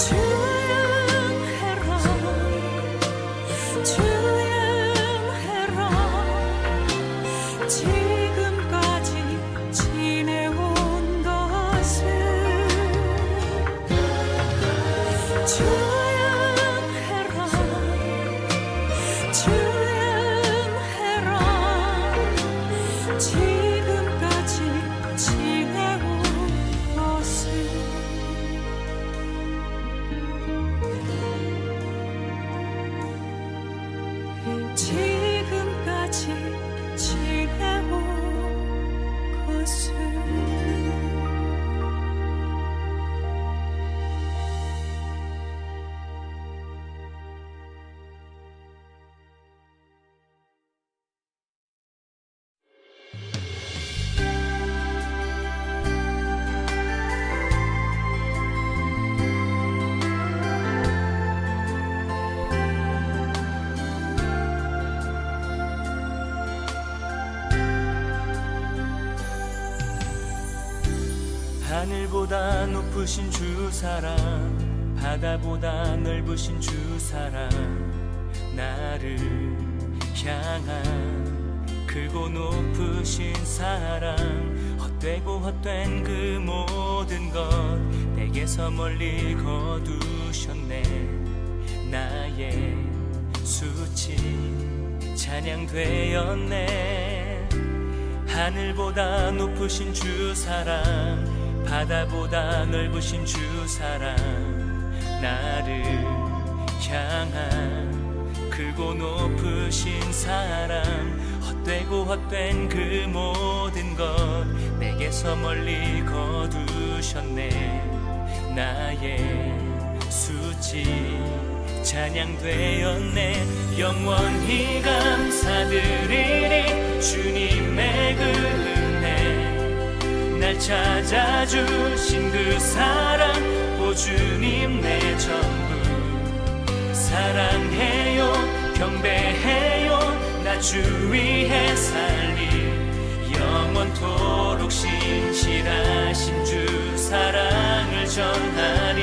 주행해라 주행해라 지금까지 지내온 것을 주행해라 주행해라 지금까지 지내온 것을 지금까지 지내온 것을 하늘보다 높으신 주 사랑, 바다보다 넓으신 주 사랑, 나를 향한 크고 높으신 사랑, 헛되고 헛된 그 모든 것 내게서 멀리 거두셨네. 나의 수치 찬양되었네. 하늘보다 높으신 주 사랑, 바다보다 넓으신 주 사랑, 나를 향한 크고 높으신 사랑, 헛되고 헛된 그 모든 것 내게서 멀리 거두셨네. 나의 수치 찬양되었네. 영원히 감사드리리 주님의 그 은혜, 날 찾아주신 그 사랑, 오 주님 내 전부 사랑해요 경배해요. 나 주 위해 살리 영원토록 신실하신 주 사랑을 전하리.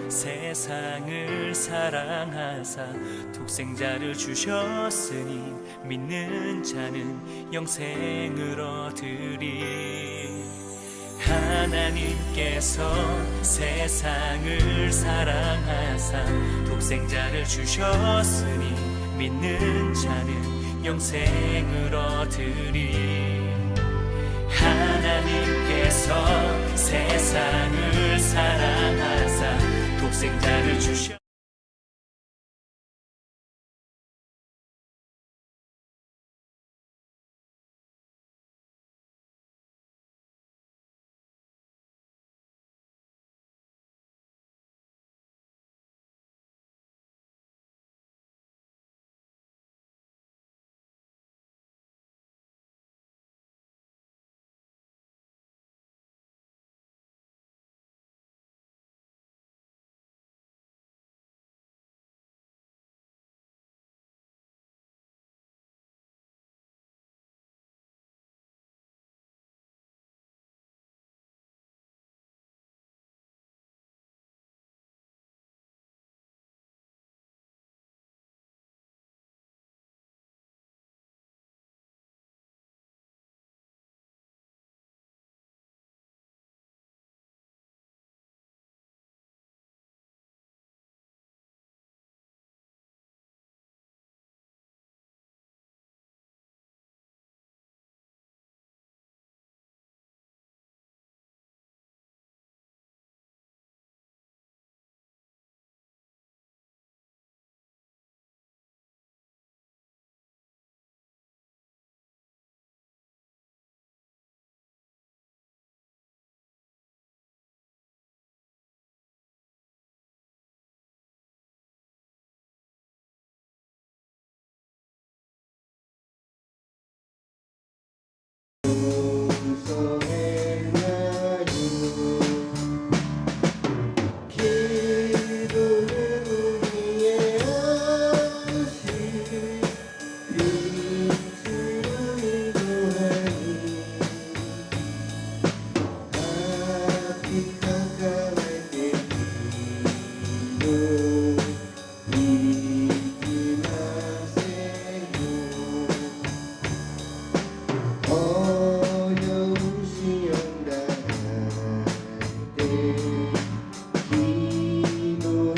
세상을 사랑하사 독생자를 주셨으니 믿는 자는 영생을 얻으리. 하나님께서 세상을 사랑하사 독생자를 주셨으니 믿는 자는 영생을 얻으리. 하나님께서 세상을 사랑하사 독생자를 주셨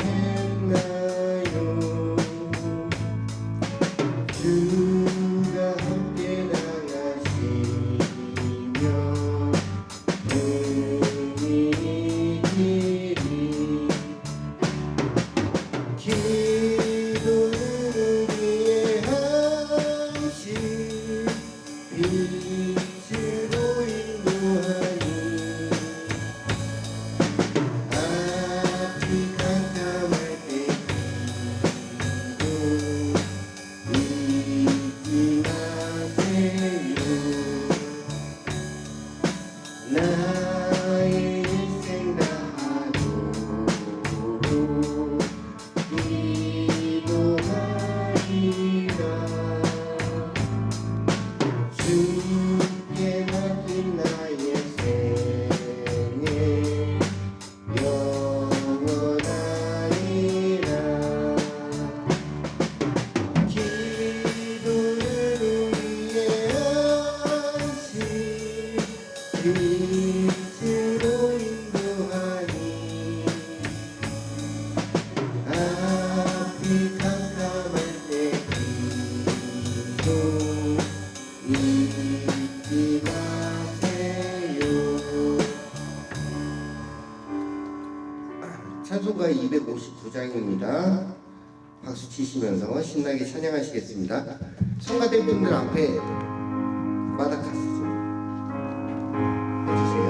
기도했나요? 주가 함께 나가시며 기도는 우리의 한시 빛으로 인도하니 앞이 깜깜할 때 기도 잊지 마세요. 나의 인생 다하도록 기도하리라. 주께 맡긴 나의 생애 영원하리라. 기도는 우리의 안식 빛으로 인도하니 앞이 깜깜할 때 기도 잊지 마세요. 찬송가 259장입니다. 박수 치시면서 신나게 찬양하시겠습니다. 성가대 분들 앞에 마다카스 좀 해주세요.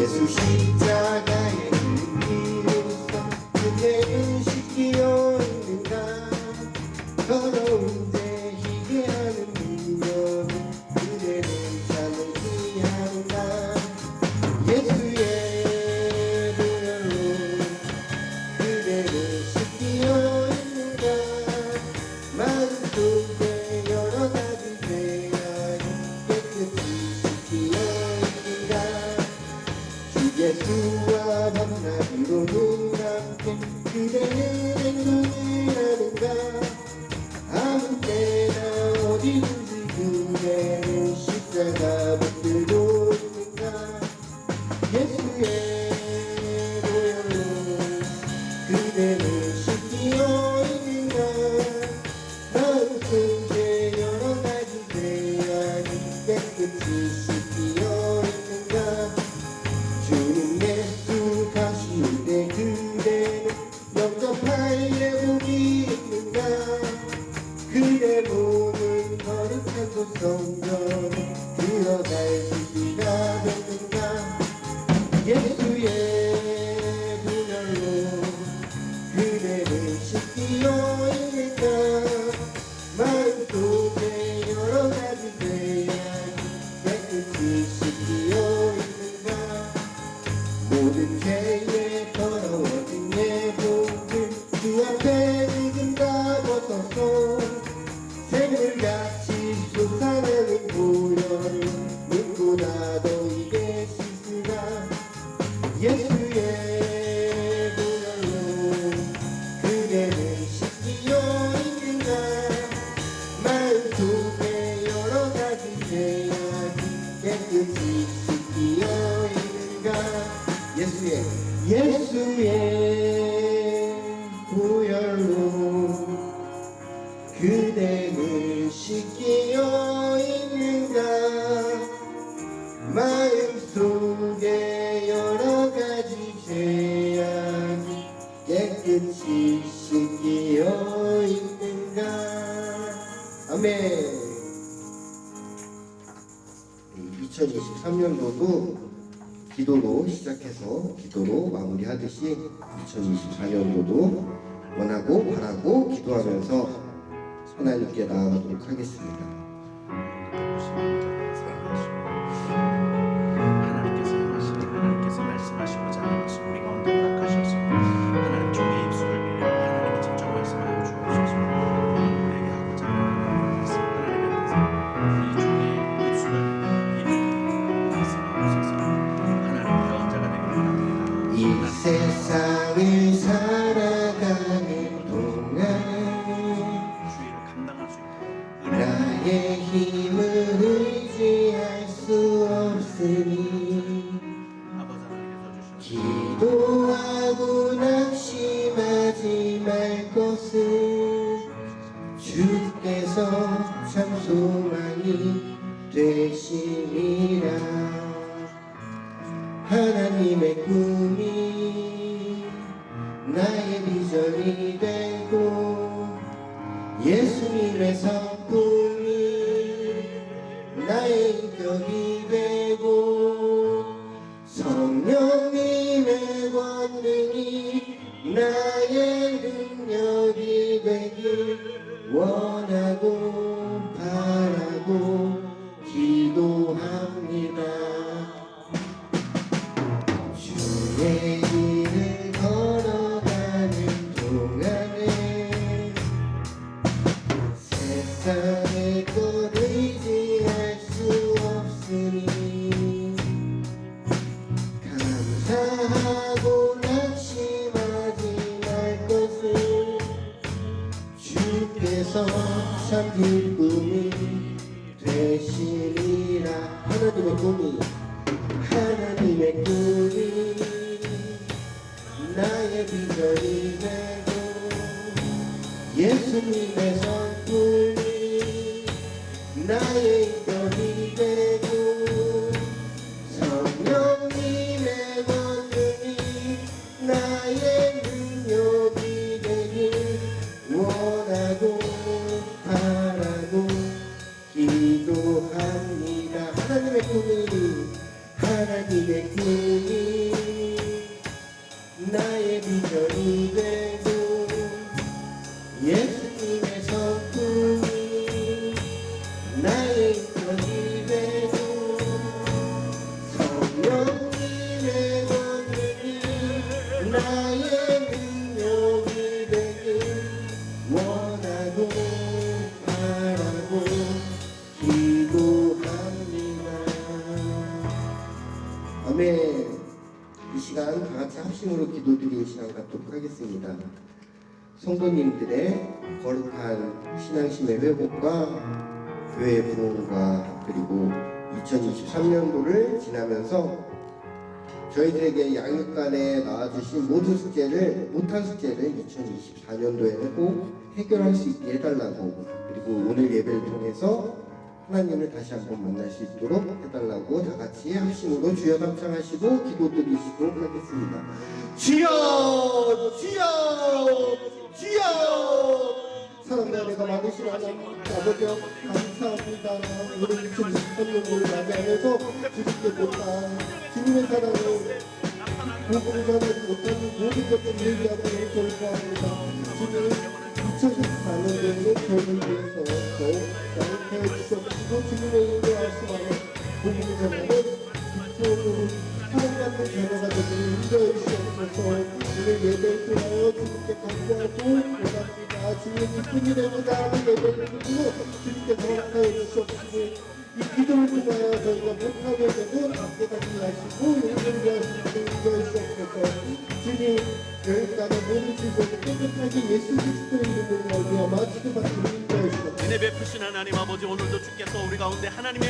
예수 십자가의 은혜로서 그대는 시키어 있는가. 더러운 데 희게 하는 능력은 그대는 참으지 않는다. 예수의 보혈로 그대는 시키어 있는가. 마음속에 여러 가지 죄악이 깨끗이 시키어 있는가. 주 예수와 밤낮으로 눈 감게 그대는 행동을 하는가. 아무 때나 어디든지 그대는 십자가 붙들고 있는가. 예수의 보혈로 그대는 시키어 있는가. 마음속에 여러 가지 죄악이 깨끗이 시키어 있는가. 주님 예수 가실 때 그대는 영접할 예복이 있는가. 그대 몸은 거룩한 소성전에 들어갈 준비가 됐는가. 예수의 보혈로 그대는 시키어 있는가. 마음속에 여러 가지 죄악이 깨끗이 시키어 있는가. 모든 죄에 더러워진 예복을 주 앞에 지금 다 벗어서 샘물같이 솟아나는 보혈을 눈보다 너에게 씻으라. 예수의 보혈로 그대는 시키어 있는가. 마음속에 여러 가지 죄악이 깨끗이 시키어 있는가. 예수의 보혈로 그대는 시키어 있는가. 마음속에 여러 가지 죄악이 깨끗이 시키어 있는가. 아멘. 2023년도도 기도로 시작해서 기도로 마무리하듯이 2024년도도 원하고 바라고 기도하면서 하나님께 나아가도록 하겠습니다. 하나님께서 말씀하시고자 우리 가운데 허락하셔서 하나님 종의 입술을 빌려 하나님이 직접 말씀하여 주옵소서. 우리에게 하고자 하는 말씀 하나님 앞에서 이 종의 입술을 빌려 말씀하옵소서. 하나님 배원자가 되기를 원합니다. 이 세상을 살아가는 동안 나의 힘을 의지할 수 없으니 아버지 하나님께서 주신 기도하고 낙심하지 말 것을 주께서 참 소망이 되시리라. 하나님의 꿈이 나의 비전이 되고 예수님의 성품이 나의 인격이 되고 성령님의 권능이 나의 능력이 되길 원하고 바라고 기도합니다. 주의 길을 걸어가는 동안에 세상의 것 의지할 수 없으니 감사하고 낙심하지 말 것을 주께서 참 기쁨이 되시리라. 하나님의 꿈이 나의 비전이 되고 예수님의 성품이 나의 인격이 되고 성령님의 권능이 나의 능력이 되길 원하고 바라고 기도합니다. 하나님의 꿈이 나의 비전이 되고 예수님의 성품이 나의 인격이 되고 성령님의 권능이 나의 능력이 되길 원하고 바라고 기도합니다. 아멘. 이 시간 다 같이 합심으로 기도드리는 시간 갖도록 하겠습니다. 성도님들의 거룩한 신앙심의 회복과 교회의 부흥과 그리고 2023년도를 지나면서 저희들에게 양육간에 나와주신 모든 숙제를 못한 숙제를 2024년도에는 꼭 해결할 수 있게 해달라고, 그리고 오늘 예배를 통해서 하나님을 다시 한번 만날 수 있도록 해달라고 다 같이 합심으로 주여 감상하시고 기도드리시도록 하겠습니다. 주여 주여 주여. 사랑과 은혜가 많으신 하나님 아버지 감사합니다. 우리 2023년도를 맞이하면서 주님께 못한 주님의 사랑을 복음을 전하지 못하는 모든 것들을 얘기하고 돌파합니다. 주님 2024년도에는 저희를 위해서 더욱 양육해 주시옵시고 주님의 인도하심하에 복음을 전하는 기초로 사랑받는 자녀가 되기를 인도해 주시옵소서. 오늘 예배를 통하여 주님께 감사하고 원합니다. 주님 이쁜 일에보다 예배를 드리고 주님께 허락하여 주시옵시고 이 기도를 통하여 저희가 못하게 되고 함께 같이 하시고 용서를 위하시고 인도해 주시옵소서. 주님 여기까지 모든 질병을 깨끗하게 예수 그리스도의 이름으로 말미암아 치료받기를 인도해 주시옵소서. 은혜 베푸신 하나님 아버지, 오늘도 주께서 우리 가운데 하나님의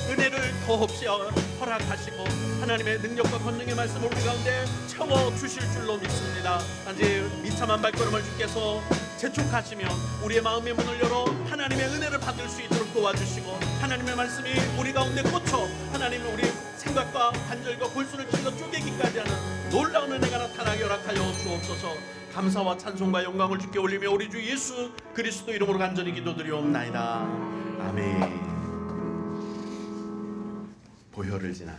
은혜를 더없이 허락하시고 하나님의 능력과 권능의 말씀을 우리 가운데 채워주실 줄로 믿습니다. 단지 미참한 발걸음을 주께서 재촉하시며 우리의 마음의 문을 열어 하나님의 은혜를 받을 수 있도록 도와주시고 하나님의 말씀이 우리 가운데 꽂혀 하나님 우리 생각과 관절과 골수를 찔러 쪼개기까지 하는 놀라운 은혜가 나타나게 허락하여 주옵소서. 감사와 찬송과 영광을 주께 올리며 우리 주 예수 그리스도 이름으로 간절히 기도드리옵나이다. 아멘. 보혈을 지나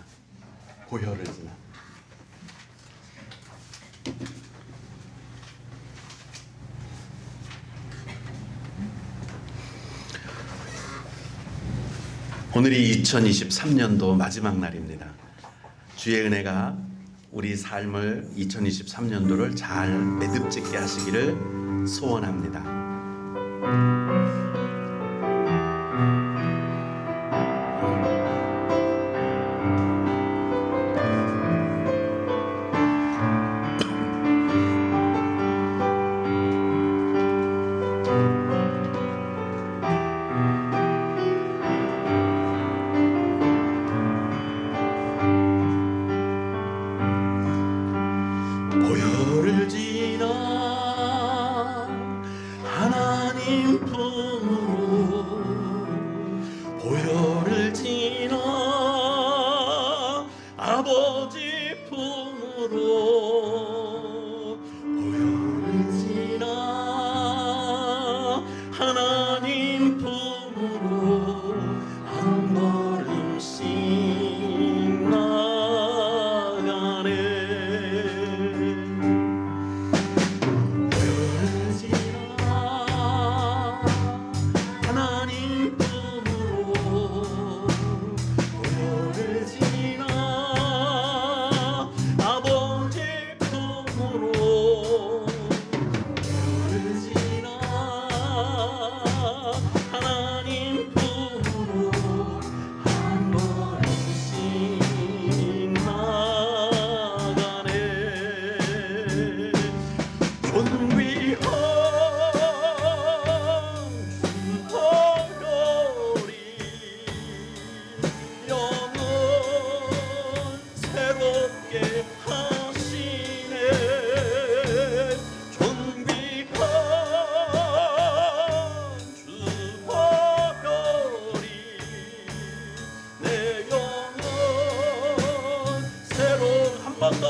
오늘이 2023년도 마지막 날입니다. 주의 은혜가 우리 삶을 2023년도를 잘 매듭짓게 하시기를 소원합니다. 하나님 품으로 한 걸음씩 나가네. 보여지나 하나님 품으로 보여지나 아버지 품으로 보여지나 하나님 품으로 한 걸음씩 나가네. 존귀한 주거리 영원 새롭게 하시네. 존귀한 주거리 내 영원 새로 한 번 더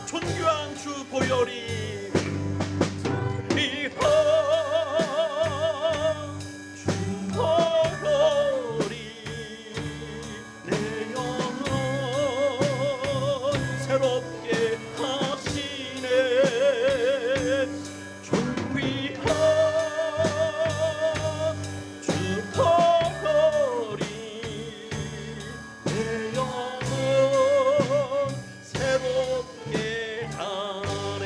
존귀한 주 보혈이 주거리 내 영혼 새롭게 하시네. 존귀한 주거리 내 영혼 새롭게 하네.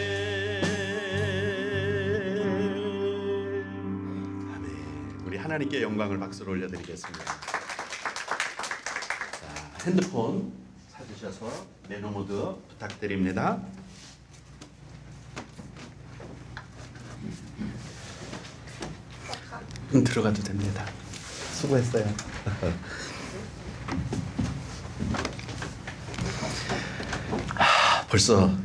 아멘. 우리 하나님께 영광을 박수로 올려드리겠습니다. 자, 핸드폰 찾으셔서 매너 모드 부탁드립니다. 들어가도 됩니다. 수고했어요. 벌써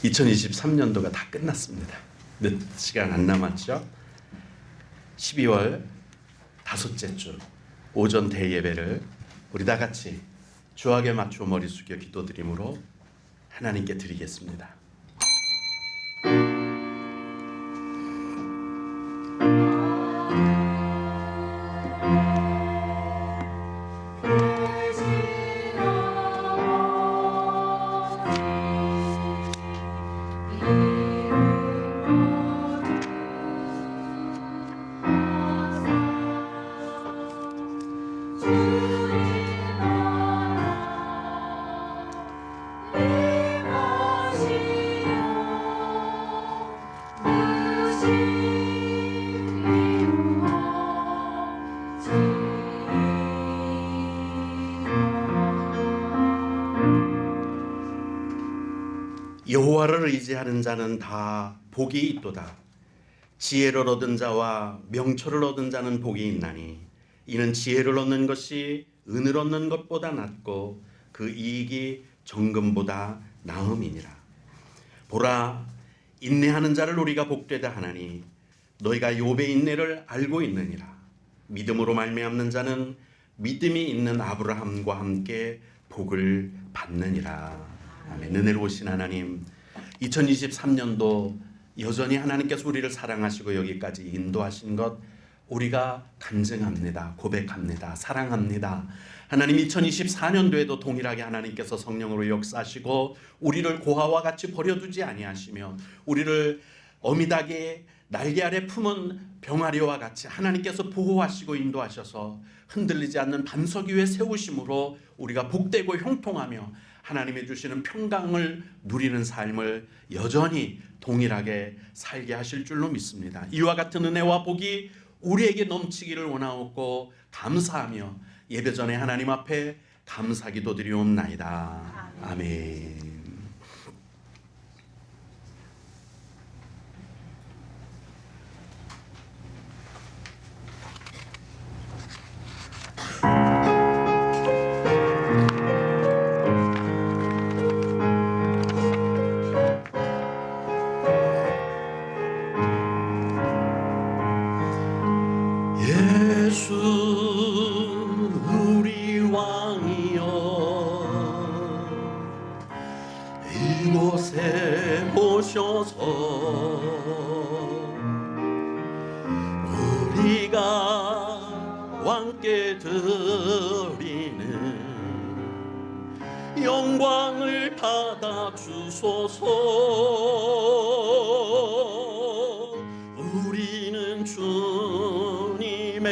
2023년도가 다 끝났습니다. 몇 시간 안 남았죠? 12월 다섯째 주 오전 대예배를 우리 다 같이 주악에 맞추어 머리 숙여 기도드림으로 하나님께 드리겠습니다. 여호와를 의지하는 자는 다 복이 있도다. 지혜를 얻은 자와 명철을 얻은 자는 복이 있나니 이는 지혜를 얻는 것이 은을 얻는 것보다 낫고 그 이익이 정금보다 나음이니라. 보라, 인내하는 자를 우리가 복되다 하나니 너희가 욥의 인내를 알고 있느니라. 믿음으로 말미암는 자는 믿음이 있는 아브라함과 함께 복을 받느니라. 아멘. 은혜로우신 하나님, 2023년도 여전히 하나님께서 우리를 사랑하시고 여기까지 인도하신 것 우리가 간증합니다. 고백합니다. 사랑합니다. 하나님, 2024년도에도 동일하게 하나님께서 성령으로 역사하시고 우리를 고아와 같이 버려두지 아니하시며 우리를 어미닭의 날개 아래 품은 병아리와 같이 하나님께서 보호하시고 인도하셔서 흔들리지 않는 반석 위에 세우심으로 우리가 복되고 형통하며 하나님이 주시는 평강을 누리는 삶을 여전히 동일하게 살게 하실 줄로 믿습니다. 이와 같은 은혜와 복이 우리에게 넘치기를 원하옵고 감사하며 예배 전에 하나님 앞에 감사기도 드리옵나이다. 아멘. 예수 우리 왕이여 이곳에 오셔서 우리가 우리가 왕께 드리는 영광을 받아 주소서. 우리는 주님의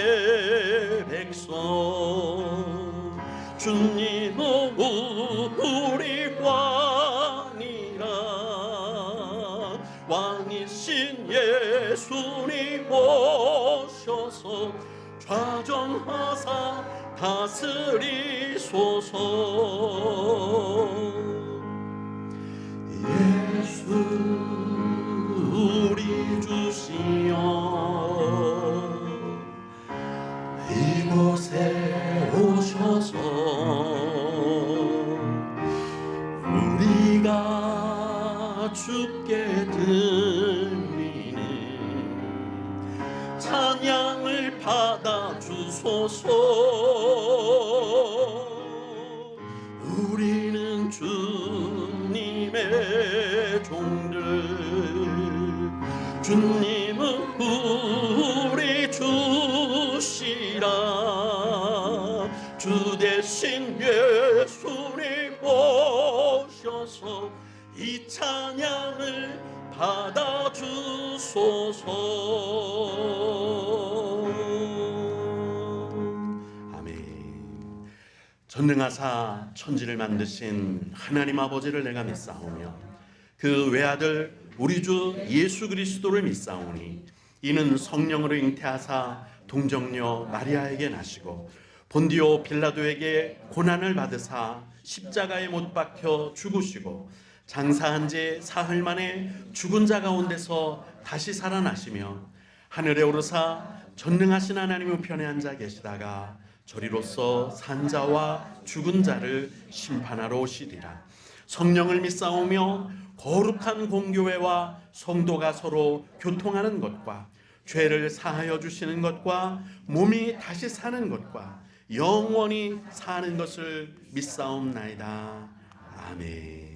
백성, 주님은 우리 왕이라. 왕이신 예수님 오셔서 좌정하사 다스리소서. 예수 우리 주시여 이곳에 오셔서 우리가 주께 드리는 찬양을 받아 주소서. 우리는 주님의 종들, 주님은 우리 주시라. 주 대신 예수님 오셔서 이 찬양을 받아 주소서. 아멘. 전능하사 천지를 만드신 하나님 아버지를 내가 믿사오며 그 외아들 우리 주 예수 그리스도를 믿사오니 이는 성령으로 잉태하사 동정녀 마리아에게 나시고 본디오 빌라도에게 고난을 받으사 십자가에 못 박혀 죽으시고 장사한 지 사흘 만에 죽은 자 가운데서 다시 살아나시며 하늘에 오르사 전능하신 하나님 우편에 앉아 계시다가 저리로서 산 자와 죽은 자를 심판하러 오시리라. 성령을 믿사오며 거룩한 공교회와 성도가 서로 교통하는 것과 죄를 사하여 주시는 것과 몸이 다시 사는 것과 영원히 사는 것을 믿사옵나이다. 아멘.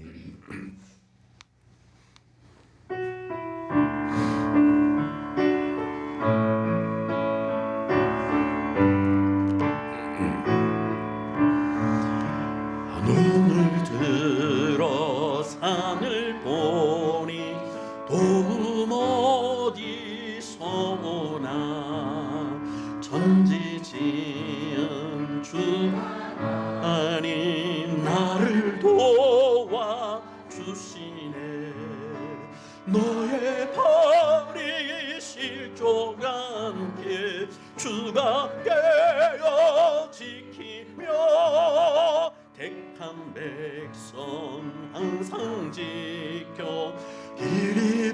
눈을 들어 산을 보니 도움 어디서 오나. 천지 지은 주 하나님 나를 도와주시네. 너의 발이 실족 않게 주가 깨어 지키며 택한 백성 항상 지켜 길이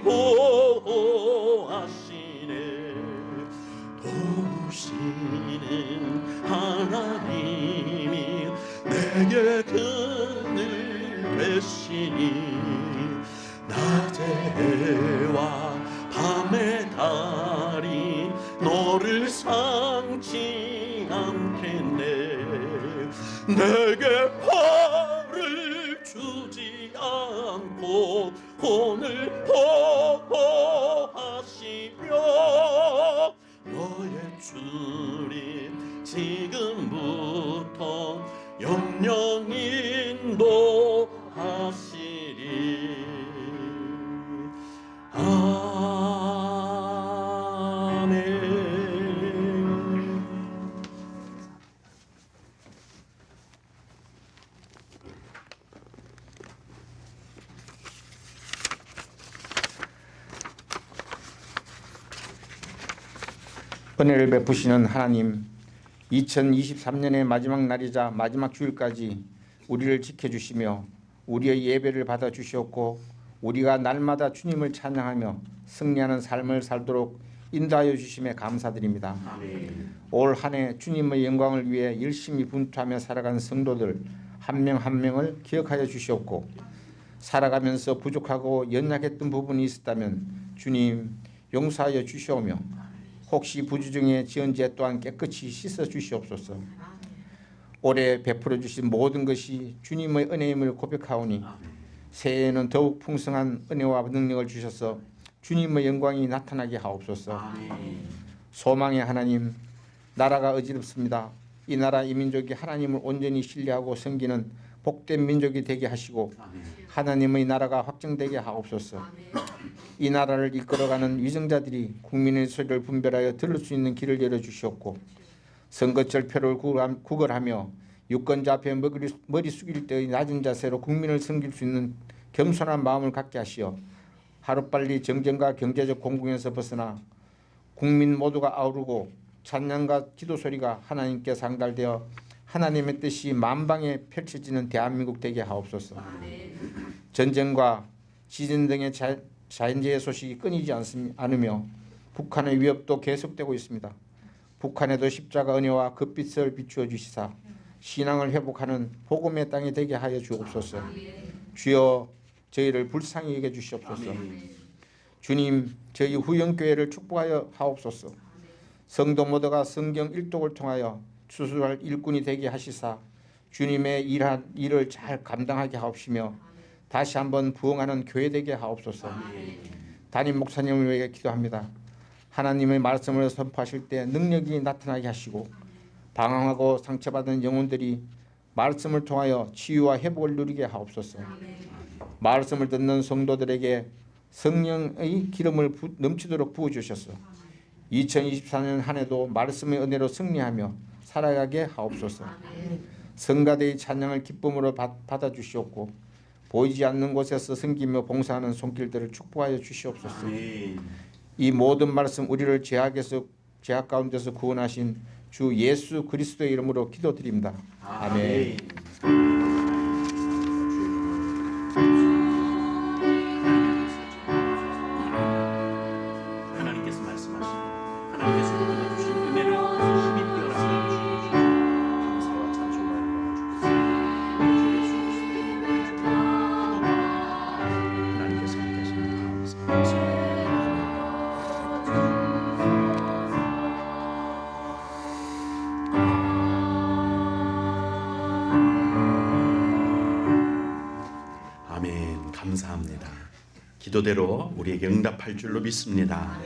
보호하시네. 도우시는 하나님이 내게 그늘 되시니 낮에와 밤의 달이 너를 상치 않겠네. 내게 벌을 주지 않고 오늘 보호하시며 너의 주님 지금부터 영영 인도하시리. 아멘. 은혜를 베푸시는 하나님, 2023년의 마지막 날이자 마지막 주일까지 우리를 지켜주시며 우리의 예배를 받아주시었고 우리가 날마다 주님을 찬양하며 승리하는 삶을 살도록 인도하여 주심에 감사드립니다. 아멘. 올 한 해 주님의 영광을 위해 열심히 분투하며 살아간 성도들 한 명 한 명을 기억하여 주시옵고 살아가면서 부족하고 연약했던 부분이 있었다면 주님 용서하여 주시오며 혹시 부주 중에 지은 죄 또한 깨끗이 씻어 주시옵소서. 올해 베풀어 주신 모든 것이 주님의 은혜임을 고백하오니 새해에는 더욱 풍성한 은혜와 능력을 주셔서 주님의 영광이 나타나게 하옵소서. 소망의 하나님, 나라가 어지럽습니다. 이 나라 이 민족이 하나님을 온전히 신뢰하고 섬기는 복된 민족이 되게 하시고 하나님의 나라가 확정되게 하옵소서. 이 나라를 이끌어가는 위정자들이 국민의 소리를 분별하여 들을 수 있는 길을 열어주시옵고 선거철 표를 구걸하며 유권자 앞에 머리 숙일 때의 낮은 자세로 국민을 섬길 수 있는 겸손한 마음을 갖게 하시어 하루빨리 정쟁과 경제적 공공에서 벗어나 국민 모두가 아우르고 찬양과 기도 소리가 하나님께 상달되어 하나님의 뜻이 만방에 펼쳐지는 대한민국 되게 하옵소서. 전쟁과 지진 등의 자연재해 소식이 끊이지 않으며 북한의 위협도 계속되고 있습니다. 북한에도 십자가 은혜와 급빛을 비추어 주시사 신앙을 회복하는 복음의 땅이 되게 하여 주옵소서. 주여 저희를 불쌍히 여겨 주시옵소서. 주님 저희 후영교회를 축복하여 하옵소서. 성도 모두가 성경 일독을 통하여 추수할 일꾼이 되게 하시사 주님의 일을 잘 감당하게 하옵시며 다시 한번 부흥하는 교회 되게 하옵소서. 담임 목사님을 위해 기도합니다. 하나님의 말씀을 선포하실 때 능력이 나타나게 하시고 방황하고 상처받은 영혼들이 말씀을 통하여 치유와 회복을 누리게 하옵소서. 말씀을 듣는 성도들에게 성령의 기름을 넘치도록 부어주셔서 2024년 한 해도 말씀의 은혜로 승리하며 살아가게 하옵소서. 성가대의 찬양을 기쁨으로 받아주시옵고 보이지 않는 곳에서 섬기며 봉사하는 손길들을 축복하여 주시옵소서. 이 모든 말씀 우리를 죄악 가운데서 구원하신 주 예수 그리스도의 이름으로 기도드립니다. 아멘. 하나님께서 말씀하신 하나님께서 우리에게 주신 은혜를 힘이 뛰어나게 주시옵소서. 감사와 찬송을 하나님께서 함께 하십니다. 아멘. 감사합니다. 기도대로 우리에게 응답할 줄로 믿습니다.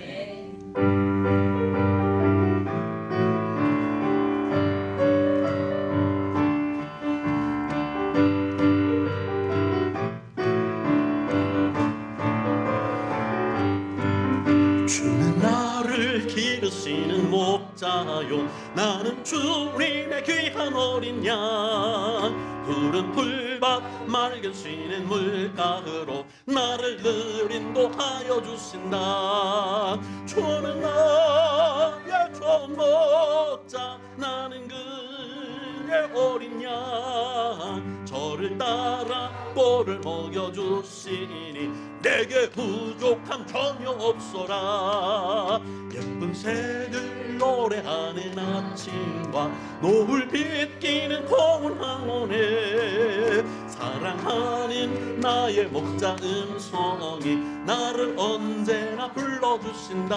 주는 나를 기르시는 목자요 나는 주님의 귀한 어린 양 푸른 풀밭 맑은 쉬는 물가로 나를 늘 인도하여 주신다. 주는 나의 좋은 목자 나는 그의 어린 양 저를 따라 꼴을 먹여주시니 내게 부족함 전혀 없어라. 예쁜 새들 노래하는 아침과 노을 비끼는 고운 황혼에 사랑하는 나의 목자 음성이 나를 언제나 불러주신다.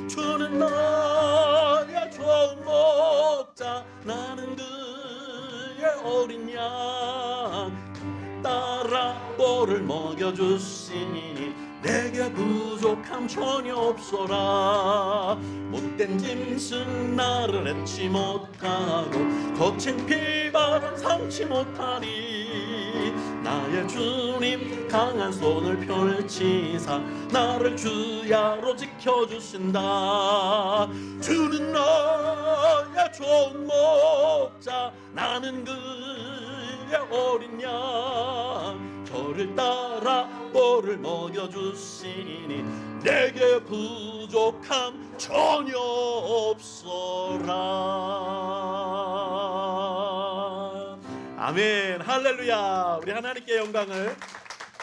주는 나의 좋은 목자 나는 그의 어린 양 따라 꼴을 먹여주시니 내게 부족함 전혀 없어라. 못된 짐승 나를 해치 못하고 거친 비바람 삼지 못하리. 나의 주님 강한 손을 펼치사 나를 주야로 지켜주신다. 주는 나의 좋은 목자 나는 그의 어린 양 저를 따라 꼴을 먹여주시니 내게 부족함 전혀 없어라. 아멘. 할렐루야. 우리 하나님께 영광을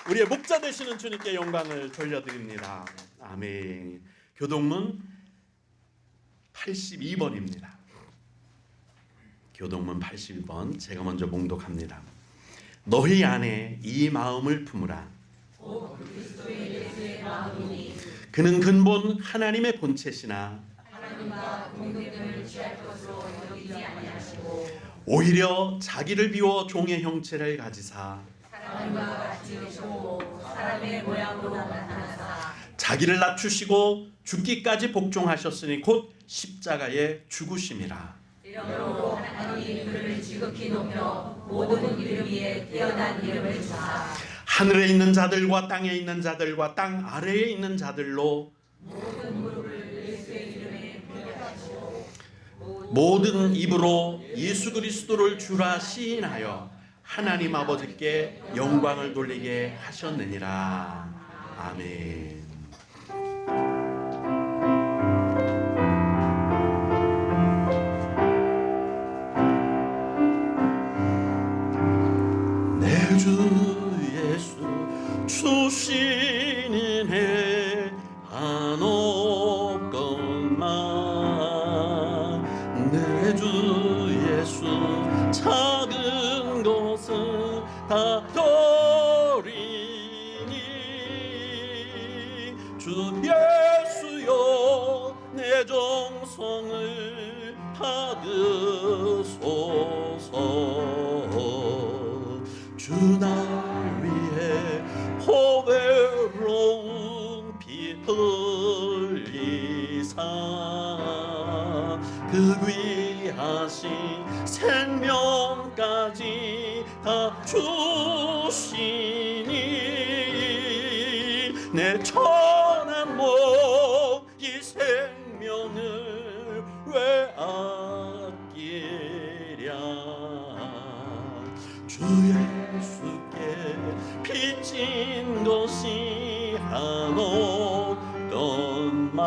우리의 목자 되시는 주님께 영광을 돌려드립니다. 아멘. 교동문 82번입니다. 교동문 82번 제가 먼저 봉독합니다. 너희 안에 이 마음을 품으라. 그는 근본 하나님의 본체시나 오히려 자기를 비워 종의 형체를 가지사 자기를 낮추시고 죽기까지 복종하셨으니 곧 십자가의 죽으심이라. 이러므로 하나님 그를 지극히 높여 모든 이름 위에 뛰어난 이름을 주사 하늘에 있는 자들과 땅에 있는 자들과 땅 아래에 있는 자들로 모든 입으로 예수 그리스도를 주라 시인하여 하나님 아버지께 영광을 돌리게 하셨느니라. 아멘. 내 주 예수 주시는 해 한없건만 내 주 예수 작은 것은 다 버리니 주 예수여 내 정성을 받으소서. 주 날 위해 포외로운 피 흘리사 그 귀하신 생명까지 다 주시니 내 천한 몸 이 생명을 왜 아끼랴. 주 예수께 빚진 것이 한없건만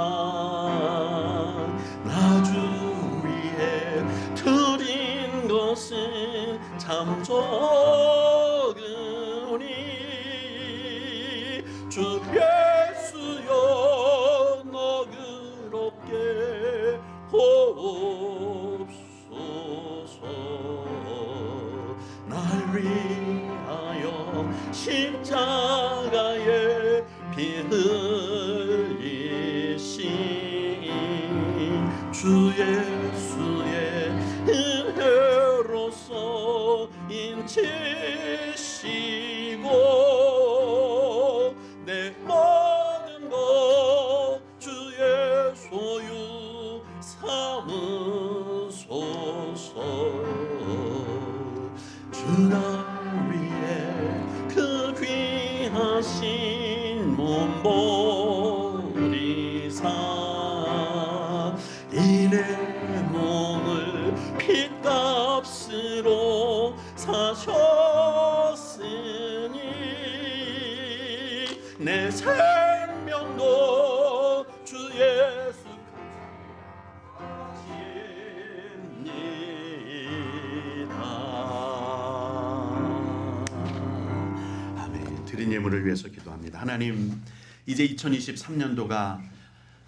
나 주 위해 드린 것은 참 적으니 주 예수여 너그럽게 옵소서. 날 위하여 십자가에 피 흘리신 주 예수의 은혜로서 인치시고 내 모든 것 주의 소유 삼으소서. 주 날 위해 그 귀하신 몸 버리사 이 내 몸을 핏값으로 사셨으니 내 생명도 주 예수 드린 예물을 위해서 기도합니다. 하나님, 이제 2023년도가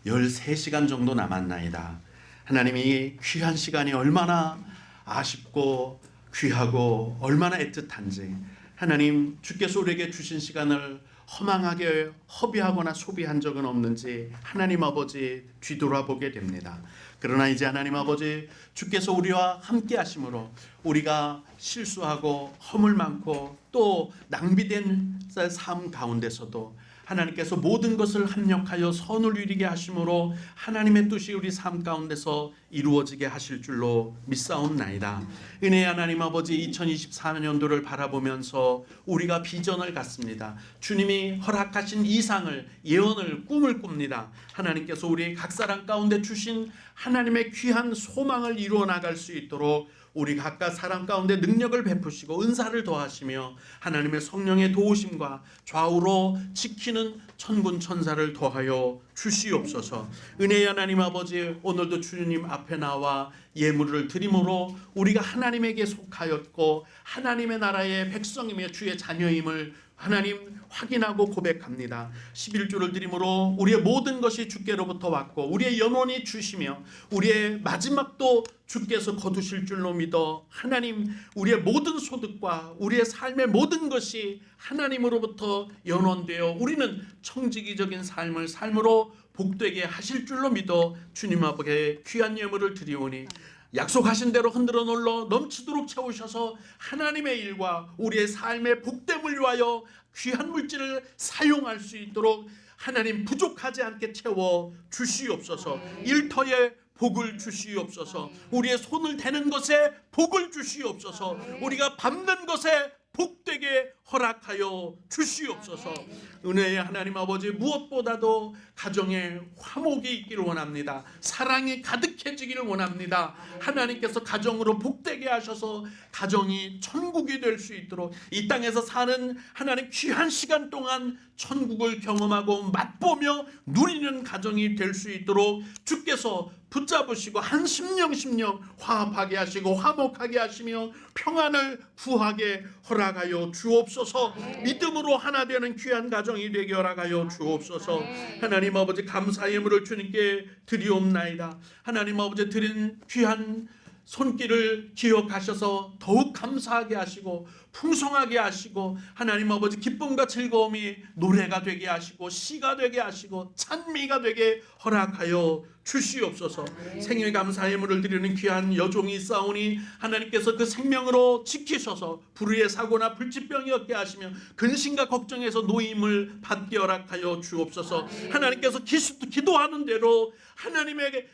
13시간 정도 남았나이다. 하나님이 귀한 시간이 얼마나 아쉽고 귀하고 얼마나 애틋한지 하나님 주께서 우리에게 주신 시간을 허망하게 허비하거나 소비한 적은 없는지 하나님 아버지 뒤돌아보게 됩니다. 그러나 이제 하나님 아버지 주께서 우리와 함께 하심으로 우리가 실수하고 허물 많고 또 낭비된 삶 가운데서도 하나님께서 모든 것을 합력하여 선을 이루게 하심으로 하나님의 뜻이 우리 삶 가운데서 이루어지게 하실 줄로 믿사옵나이다. 은혜의 하나님 아버지, 2024년도를 바라보면서 우리가 비전을 갖습니다. 주님이 허락하신 이상을, 예언을, 꿈을 꿉니다. 하나님께서 우리 각 사람 가운데 주신 하나님의 귀한 소망을 이루어 나갈 수 있도록 우리 각각 사람 가운데 능력을 베푸시고 은사를 더하시며 하나님의 성령의 도우심과 좌우로 지키는 천군 천사를 더하여 주시옵소서. 은혜의 하나님 아버지, 오늘도 주님 앞에 나와 예물을 드림으로 우리가 하나님에게 속하였고 하나님의 나라의 백성이며 주의 자녀임을 하나님 확인하고 고백합니다. 11조를 드림으로 우리의 모든 것이 주께로부터 왔고 우리의 영혼이 주시며 우리의 마지막도 주께서 거두실 줄로 믿어 하나님, 우리의 모든 소득과 우리의 삶의 모든 것이 하나님으로부터 연원되어 우리는 청지기적인 삶으로 복되게 하실 줄로 믿어 주님 앞에 귀한 예물을 드리오니 약속하신 대로 흔들어 놀러 넘치도록 채우셔서 하나님의 일과 우리의 삶의 복됨을 위하여 귀한 물질을 사용할 수 있도록 하나님 부족하지 않게 채워 주시옵소서. 일터에 복을 주시옵소서. 우리의 손을 대는 것에 복을 주시옵소서. 우리가 밟는 것에 복되게 허락하여 주시옵소서. 은혜의 하나님 아버지, 무엇보다도 가정에 화목이 있기를 원합니다. 사랑이 가득해지기를 원합니다. 하나님께서 가정으로 복되게 하셔서 가정이 천국이 될 수 있도록 이 땅에서 사는 하나님 귀한 시간 동안 천국을 경험하고 맛보며 누리는 가정이 될 수 있도록 주께서 붙잡으시고 한 심령 화합하게 하시고 화목하게 하시며 평안을 구하게 허락하여 주옵소서. 믿음으로 하나 되는 귀한 가정이 되게 허락하여 주옵소서. 하나님 아버지, 감사의 예물을 주님께 드리옵나이다. 하나님 아버지, 드린 귀한 손길을 기억하셔서 더욱 감사하게 하시고 풍성하게 하시고 하나님 아버지, 기쁨과 즐거움이 노래가 되게 하시고 시가 되게 하시고 찬미가 되게 허락하여 주시옵소서. 생일 감사의 예물을 드리는 귀한 여종이 있사오니 하나님께서 그 생명으로 지키셔서 불의의 사고나 불치병이 없게 하시며 근심과 걱정에서 노임을 받게 허락하여 주옵소서. 하나님께서 기도하는 대로 하나님에게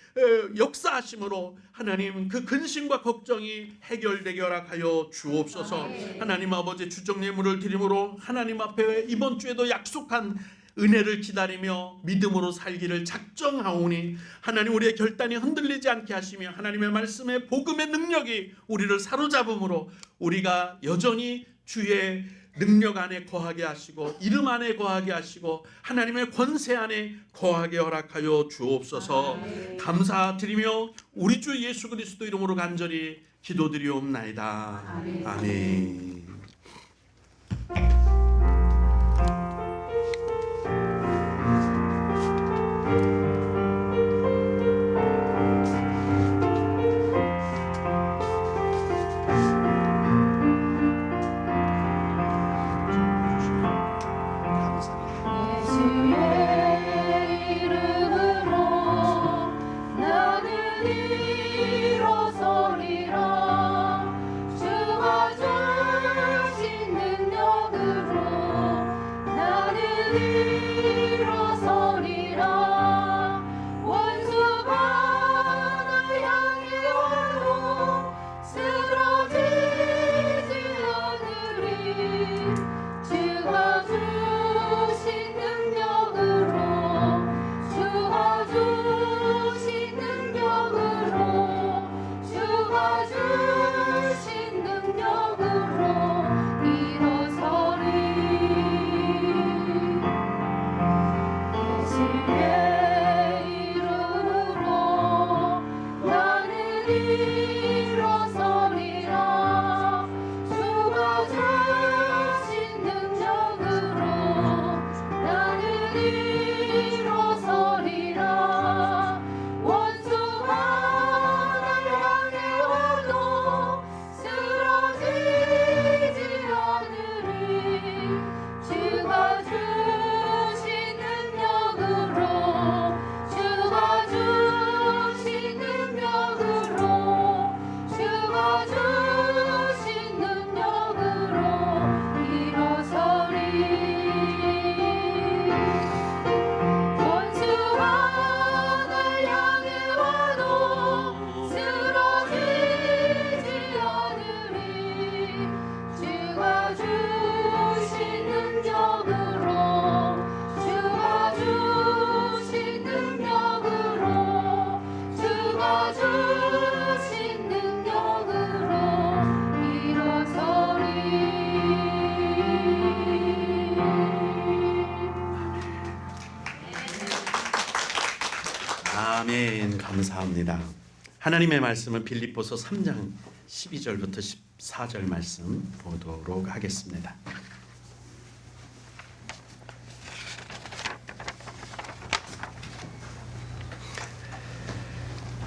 역사하심으로 하나님 그 근심과 걱정이 해결되게 허락하여 주옵소서. 하나님 아버지, 주적 예물을 드림으로 하나님 앞에 이번 주에도 약속한 은혜를 기다리며 믿음으로 살기를 작정하오니 하나님, 우리의 결단이 흔들리지 않게 하시며 하나님의 말씀의 복음의 능력이 우리를 사로잡음으로 우리가 여전히 주의 능력 안에 거하게 하시고 이름 안에 거하게 하시고 하나님의 권세 안에 거하게 허락하여 주옵소서. 감사드리며 우리 주 예수 그리스도 이름으로 간절히 기도드리옵나이다. 아멘. 아멘. 감사합니다. 하나님의 말씀은 빌립보서 3장 12절부터 14절 말씀 보도록 하겠습니다.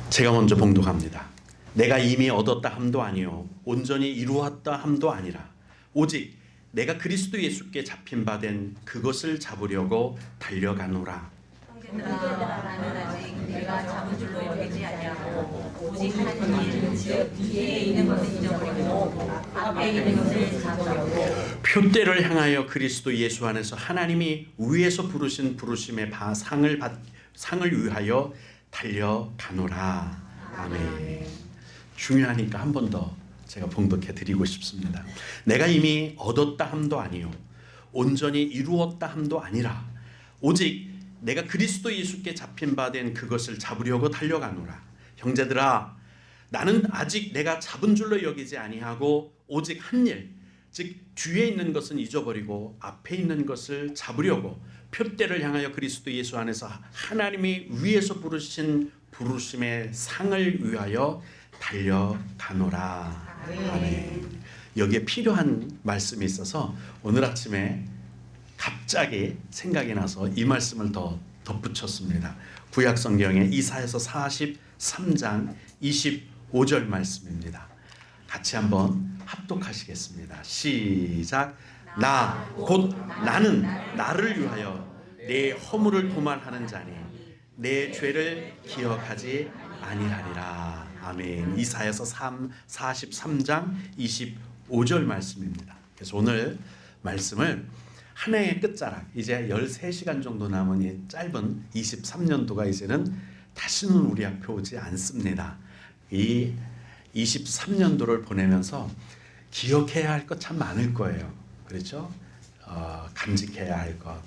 제가 먼저 봉독합니다. 내가 이미 얻었다 함도 아니요 온전히 이루었다 함도 아니라 오직 내가 그리스도 예수께 잡힌 바 된 그것을 잡으려고 달려가노라. 형제들아, 나는 아직 내가 잡은 줄로 여기지 아니하고 오직 하나님 즉 뒤에 있는 것을 잊어버리고 앞에 있는 것을 잡으려고 표대를 향하여 그리스도 예수 안에서 하나님이 위에서 부르신 부르심의 상을 위하여 달려가노라. 아멘. 중요하니까 한 번 더 제가 봉독해 드리고 싶습니다. 내가 이미 얻었다 함도 아니요 온전히 이루었다 함도 아니라 오직 내가 그리스도 예수께 잡힌 바 된 그것을 잡으려고 달려가노라. 형제들아 나는 아직 내가 잡은 줄로 여기지 아니하고 오직 한 일 즉 뒤에 있는 것은 잊어버리고 앞에 있는 것을 잡으려고 표대를 향하여 그리스도 예수 안에서 하나님이 위에서 부르신 부르심의 상을 위하여 달려가노라. 아멘. 여기에 필요한 말씀이 있어서 오늘 아침에 갑자기 생각이 나서 이 말씀을 더 덧붙였습니다. 구약 성경의 이사야서 43장 25절 말씀입니다. 같이 한번 합독하시겠습니다. 시작. 나 곧 나는 나를 위하여 내 허물을 도말하는 자니 내 죄를 기억하지 아니하리라. 아멘. 이사야서 43장 25절 말씀입니다. 그래서 오늘 말씀을 한 해의 끝자락 이제 13시간 정도 남은 이 짧은 23년도가 이제는 다시는 우리 앞에 오지 않습니다. 이 23년도를 보내면서 기억해야 할 것 참 많을 거예요. 그렇죠? 간직해야 할 것,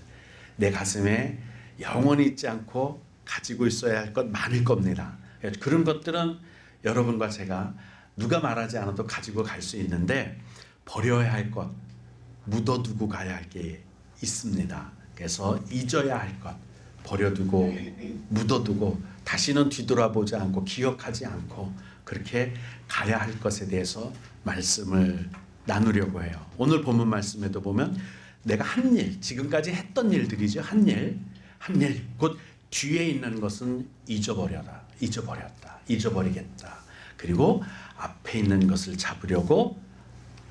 내 가슴에 영원히 잊지 않고 가지고 있어야 할 것 많을 겁니다. 그런 것들은 여러분과 제가 누가 말하지 않아도 가지고 갈 수 있는데 버려야 할 것, 묻어두고 가야 할 게 있습니다. 그래서 잊어야 할 것, 버려두고 묻어두고 다시는 뒤돌아보지 않고 기억하지 않고 그렇게 가야 할 것에 대해서 말씀을 나누려고 해요. 오늘 본문 말씀에도 보면 내가 한 일, 지금까지 했던 일들이죠. 한 일, 곧 뒤에 있는 것은 잊어버렸다. 잊어버리겠다. 그리고 앞에 있는 것을 잡으려고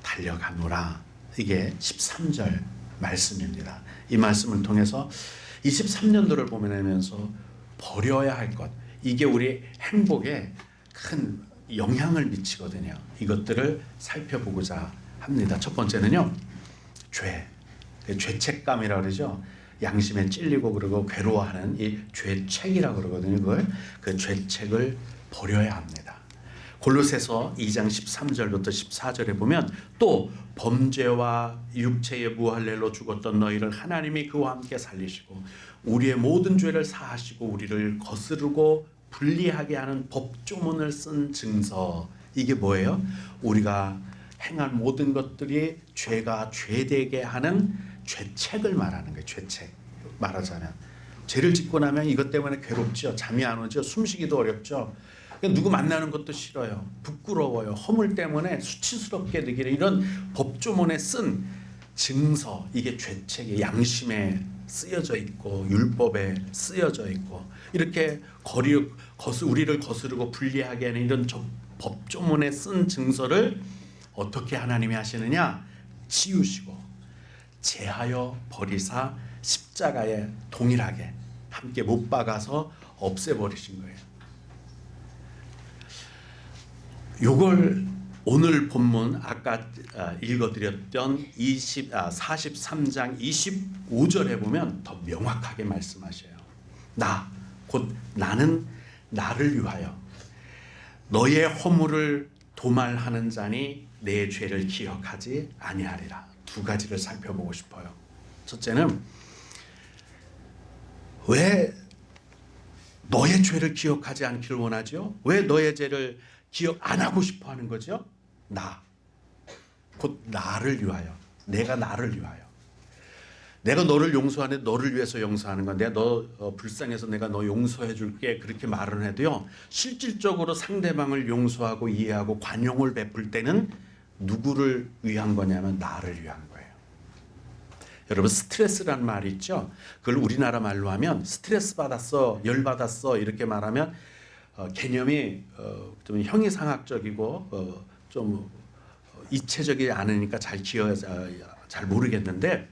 달려가노라. 이게 13절 말씀입니다. 이 말씀을 통해서 23년도를 보면서 버려야 할 것, 이게 우리 행복에 큰 영향을 미치거든요. 이것들을 살펴보고자 합니다. 첫 번째는요, 죄책감이라고 그러죠. 양심에 찔리고 그러고 괴로워하는 이 죄책이라고 그러거든요. 그 죄책을 버려야 합니다. 골로새서 2장 13절부터 14절에 보면 또 범죄와 육체의 무할례로 죽었던 너희를 하나님이 그와 함께 살리시고 우리의 모든 죄를 사하시고 우리를 거스르고 불리하게 하는 법조문을 쓴 증서. 이게 뭐예요? 우리가 행한 모든 것들이 죄가 죄되게 하는 죄책을 말하는 거예요. 죄책. 말하자면 죄를 짓고 나면 이것 때문에 괴롭죠. 잠이 안 오죠. 숨쉬기도 어렵죠. 누구 만나는 것도 싫어요. 부끄러워요. 허물 때문에 수치스럽게 느끼는 이런 법조문에 쓴 증서. 이게 죄책의 양심에 쓰여져 있고 율법에 쓰여져 있고 이렇게 우리를 거스르고 불리하게 하는 이런 법조문에 쓴 증서를 어떻게 하나님이 하시느냐? 지우시고 제하여 버리사 십자가에 동일하게 함께 못 박아서 없애버리신 거예요. 요걸 오늘 본문 아까 읽어드렸던 43장 25절에 보면 더 명확하게 말씀하셔요. 곧 나는 나를 위하여 너의 허물을 도말하는 자니 내 죄를 기억하지 아니하리라. 두 가지를 살펴보고 싶어요. 첫째는 왜 너의 죄를 기억하지 않기를 원하죠? 왜 너의 죄를 기억 안 하고 싶어 하는 거죠? 곧 나를 위하여. 내가 나를 위하여. 내가 너를 용서하는데 너를 위해서 용서하는 건 내가 너 불쌍해서 내가 너 용서해 줄게 그렇게 말은 해도요. 실질적으로 상대방을 용서하고 이해하고 관용을 베풀 때는 누구를 위한 거냐면 나를 위한 거예요. 여러분 스트레스라는 말이 있죠. 그걸 우리나라 말로 하면 스트레스 받았어, 열 받았어 이렇게 말하면 개념이 좀 형이상학적이고 좀 이체적이지 않으니까 잘 모르겠는데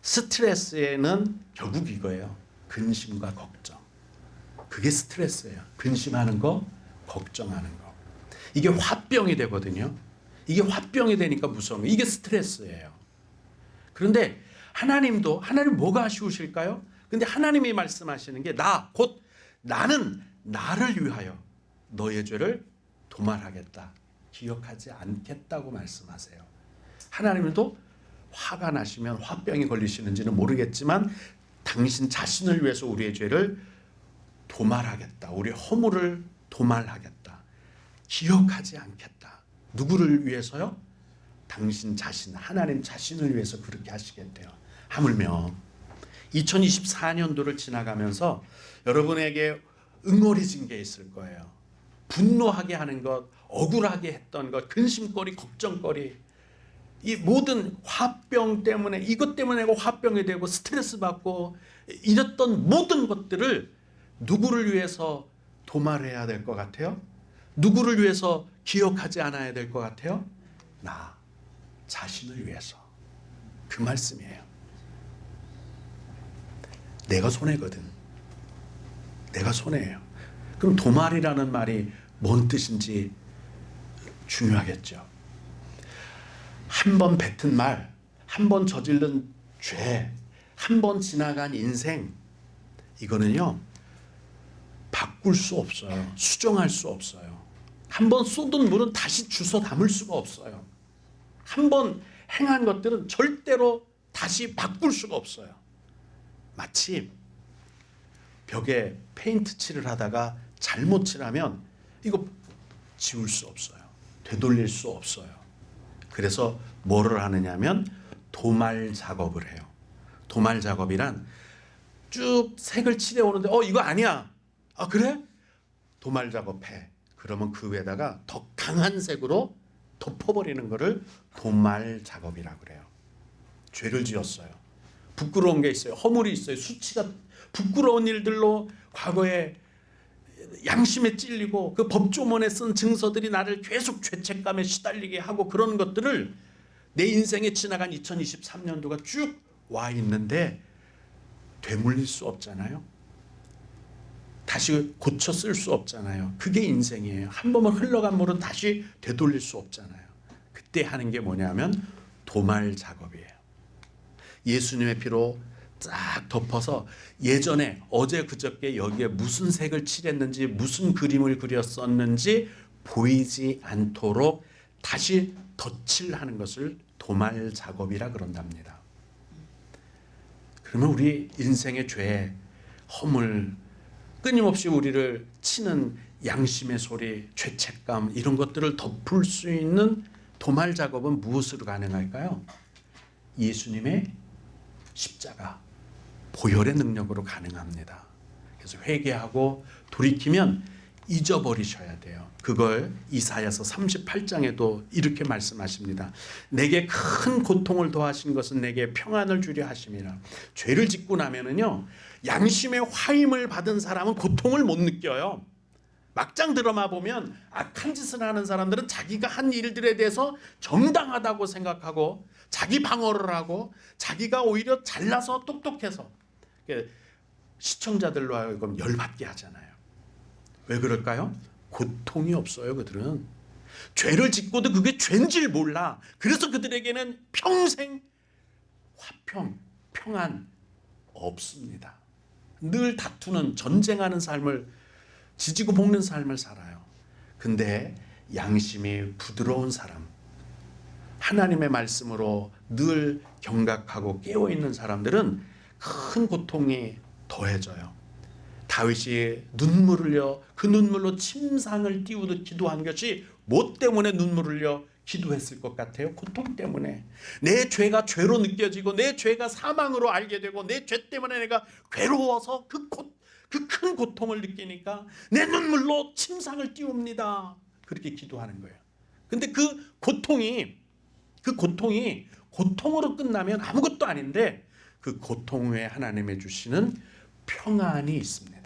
스트레스에는 결국 이거예요. 근심과 걱정. 그게 스트레스예요. 근심하는 거, 걱정하는 거. 이게 화병이 되거든요. 이게 화병이 되니까 무서운 거예요. 이게 스트레스예요. 그런데 하나님 뭐가 아쉬우실까요? 근데 하나님이 말씀하시는 게 곧 나는 나를 위하여 너의 죄를 도말하겠다. 기억하지 않겠다고 말씀하세요. 하나님도 화가 나시면 화병이 걸리시는지는 모르겠지만 당신 자신을 위해서 우리의 죄를 도말하겠다. 우리의 허물을 도말하겠다. 기억하지 않겠다. 누구를 위해서요? 당신 자신, 하나님 자신을 위해서 그렇게 하시겠대요. 하물며 2024년도를 지나가면서 여러분에게 응어리진 게 있을 거예요. 분노하게 하는 것, 억울하게 했던 것, 근심거리, 걱정거리, 이 모든 화병 때문에, 이것 때문에 내가 화병이 되고 스트레스 받고 이랬던 모든 것들을 누구를 위해서 도말해야 될 것 같아요? 누구를 위해서 기억하지 않아야 될 것 같아요? 나 자신을 위해서. 그 말씀이에요. 내가 손해거든. 내가 손해예요. 그럼 도말이라는 말이 뭔 뜻인지 중요하겠죠. 한 번 뱉은 말, 한 번 저지른 죄, 한 번 지나간 인생, 이거는요 바꿀 수 없어요. 수정할 수 없어요. 한 번 쏟은 물은 다시 주워 담을 수가 없어요. 한 번 행한 것들은 절대로 다시 바꿀 수가 없어요. 마치 벽에 페인트 칠을 하다가 잘못 칠하면 이거 지울 수 없어요. 되돌릴 수 없어요. 그래서 뭐를 하느냐면 도말 작업을 해요. 도말 작업이란 쭉 색을 칠해 오는데 이거 아니야. 아 그래? 도말 작업해. 그러면 그 위에다가 더 강한 색으로 덮어버리는 것을 도말 작업이라고 그래요. 죄를 지었어요. 부끄러운 게 있어요. 허물이 있어요. 수치가 부끄러운 일들로 과거에 양심에 찔리고 그 법조문에 쓴 증서들이 나를 계속 죄책감에 시달리게 하고 그런 것들을 내 인생에 지나간 2023년도가 쭉 와 있는데 되물릴 수 없잖아요. 다시 고쳐 쓸 수 없잖아요. 그게 인생이에요. 한 번만 흘러간 물은 다시 되돌릴 수 없잖아요. 그때 하는 게 뭐냐면 도말 작업이에요. 예수님의 피로 쫙 덮어서 예전에 어제 그저께 여기에 무슨 색을 칠했는지 무슨 그림을 그렸었는지 보이지 않도록 다시 덧칠하는 것을 도말 작업이라 그런답니다. 그러면 우리 인생의 죄, 허물, 끊임없이 우리를 치는 양심의 소리, 죄책감 이런 것들을 덮을 수 있는 도말 작업은 무엇으로 가능할까요? 예수님의 십자가, 보혈의 능력으로 가능합니다. 그래서 회개하고 돌이키면 잊어버리셔야 돼요. 그걸 이사야서 38장에도 이렇게 말씀하십니다. 내게 큰 고통을 더하신 것은 내게 평안을 주려 하심이라. 죄를 짓고 나면은요 양심의 화임을 받은 사람은 고통을 못 느껴요. 막장 드라마 보면 악한 짓을 하는 사람들은 자기가 한 일들에 대해서 정당하다고 생각하고 자기 방어를 하고 자기가 오히려 잘나서 똑똑해서 시청자들로 하여금 열받게 하잖아요. 왜 그럴까요? 고통이 없어요. 그들은 죄를 짓고도 그게 죄인지를 몰라. 그래서 그들에게는 평생 화평, 평안 없습니다. 늘 다투는, 전쟁하는 삶을, 지지고 볶는 삶을 살아요. 근데 양심이 부드러운 사람, 하나님의 말씀으로 늘 경각하고 깨어있는 사람들은 큰 고통이 더해져요. 다윗이 눈물을 흘려 그 눈물로 침상을 띄우듯 기도한 것이 뭐 때문에 눈물을 흘려 기도했을 것 같아요? 고통 때문에. 내 죄가 죄로 느껴지고 내 죄가 사망으로 알게 되고 내 죄 때문에 내가 괴로워서 그 큰 고통을 느끼니까 내 눈물로 침상을 띄웁니다. 그렇게 기도하는 거예요. 근데 그 고통이 고통으로 끝나면 아무것도 아닌데 그 고통 후에 하나님의 주시는 평안이 있습니다.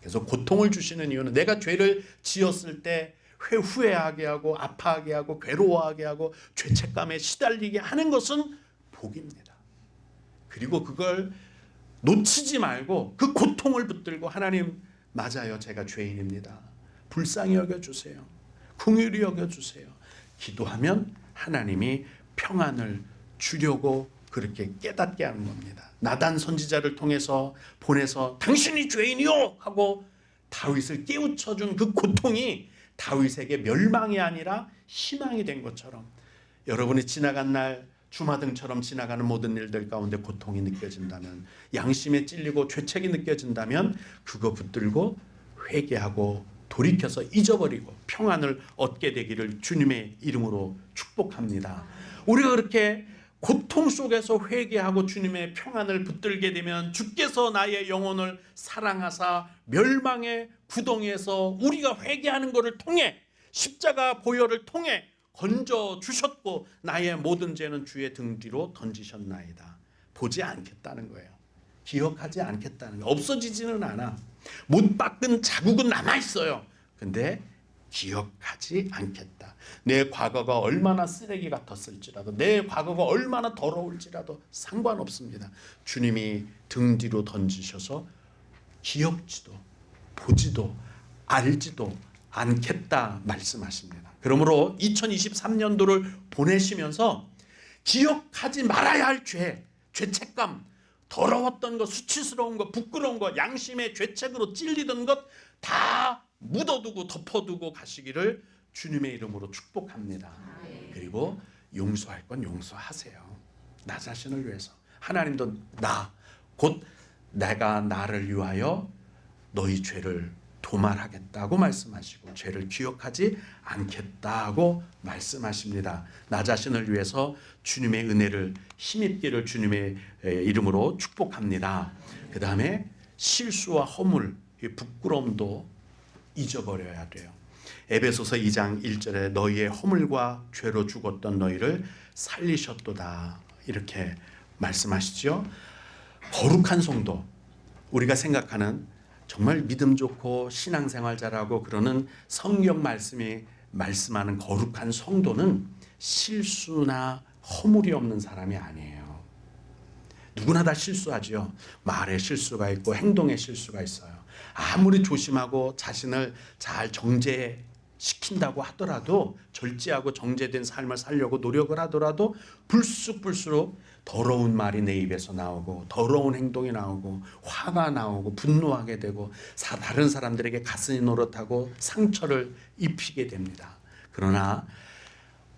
그래서 고통을 주시는 이유는 내가 죄를 지었을 때 후회하게 하고 아파하게 하고 괴로워하게 하고 죄책감에 시달리게 하는 것은 복입니다. 그리고 그걸 놓치지 말고 그 고통을 붙들고 하나님 맞아요. 제가 죄인입니다. 불쌍히 여겨주세요. 긍휼히 여겨주세요. 기도하면 하나님이 평안을 주려고 그렇게 깨닫게 하는 겁니다. 나단 선지자를 통해서 보내서 당신이 죄인이요 하고 다윗을 깨우쳐준 그 고통이 다윗에게 멸망이 아니라 희망이 된 것처럼 여러분이 지나간 날 주마등처럼 지나가는 모든 일들 가운데 고통이 느껴진다면, 양심에 찔리고 죄책이 느껴진다면 그거 붙들고 회개하고 돌이켜서 잊어버리고 평안을 얻게 되기를 주님의 이름으로 축복합니다. 우리가 그렇게 고통 속에서 회개하고 주님의 평안을 붙들게 되면 주께서 나의 영혼을 사랑하사 멸망의 구덩이에서 우리가 회개하는 것을 통해 십자가 보혈을 통해 건져 주셨고 나의 모든 죄는 주의 등 뒤로 던지셨나이다. 보지 않겠다는 거예요. 기억하지 않겠다는 거예요. 없어지지는 않아. 못 닦은 자국은 남아있어요. 근데 기억하지 않겠다. 내 과거가 얼마나 쓰레기 같았을지라도, 내 과거가 얼마나 더러울지라도 상관없습니다. 주님이 등 뒤로 던지셔서 기억지도 보지도 알지도 않겠다 말씀하십니다. 그러므로 2023년도를 보내시면서 기억하지 말아야 할 죄, 죄책감, 더러웠던 것, 수치스러운 것, 부끄러운 것, 양심의 죄책으로 찔리던 것 다 묻어두고 덮어두고 가시기를 주님의 이름으로 축복합니다. 그리고 용서할 건 용서하세요. 나 자신을 위해서. 하나님도 곧 내가 나를 위하여 너희 죄를 도말하겠다고 말씀하시고 죄를 기억하지 않겠다고 말씀하십니다. 나 자신을 위해서 주님의 은혜를 힘입기를 주님의 이름으로 축복합니다. 그 다음에 실수와 허물, 부끄러움도 잊어버려야 돼요. 에베소서 2장 1절에 너희의 허물과 죄로 죽었던 너희를 살리셨도다 이렇게 말씀하시죠. 거룩한 성도, 우리가 생각하는 정말 믿음 좋고 신앙생활 잘하고 그러는 성경 말씀이 말씀하는 거룩한 성도는 실수나 허물이 없는 사람이 아니에요. 누구나 다 실수하죠. 말에 실수가 있고 행동에 실수가 있어요. 아무리 조심하고 자신을 잘 정제시킨다고 하더라도, 절제하고 정제된 삶을 살려고 노력을 하더라도 불쑥불쑥 더러운 말이 내 입에서 나오고 더러운 행동이 나오고 화가 나오고 분노하게 되고 다른 사람들에게 가슴이 노릇하고 상처를 입히게 됩니다. 그러나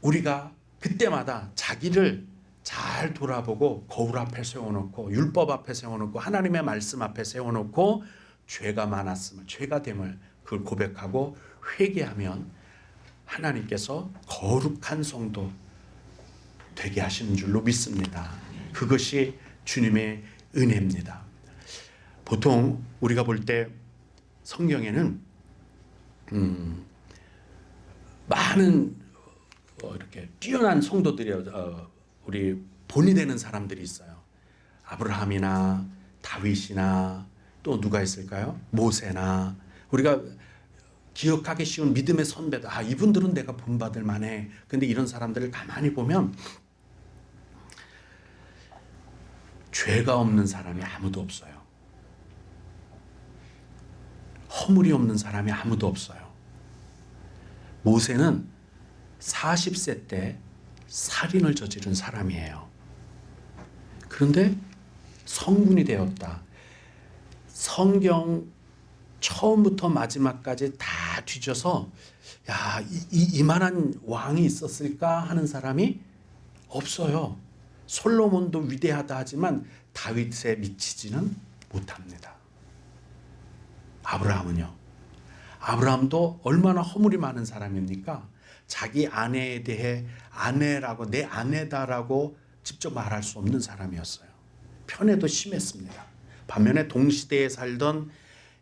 우리가 그때마다 자기를 잘 돌아보고 거울 앞에 세워놓고 율법 앞에 세워놓고 하나님의 말씀 앞에 세워놓고 죄가 많았음을, 죄가 됨을 그걸 고백하고 회개하면 하나님께서 거룩한 성도 되게 하시는 줄로 믿습니다. 그것이 주님의 은혜입니다. 보통 우리가 볼 때 성경에는 많은 이렇게 뛰어난 성도들이 우리 본이 되는 사람들이 있어요. 아브라함이나 다윗이나 또 누가 있을까요? 모세나. 우리가 기억하기 쉬운 믿음의 선배들, 이분들은 내가 본받을 만해. 근데 이런 사람들을 가만히 보면 죄가 없는 사람이 아무도 없어요. 허물이 없는 사람이 아무도 없어요. 모세는 40세 때 살인을 저지른 사람이에요. 그런데 성군이 되었다. 성경 처음부터 마지막까지 다 뒤져서 이만한 왕이 있었을까 하는 사람이 없어요. 솔로몬도 위대하다 하지만 다윗에 미치지는 못합니다. 아브라함은요. 아브라함도 얼마나 허물이 많은 사람입니까? 자기 아내에 대해 아내라고, 내 아내다라고 직접 말할 수 없는 사람이었어요. 편애도 심했습니다. 반면에 동시대에 살던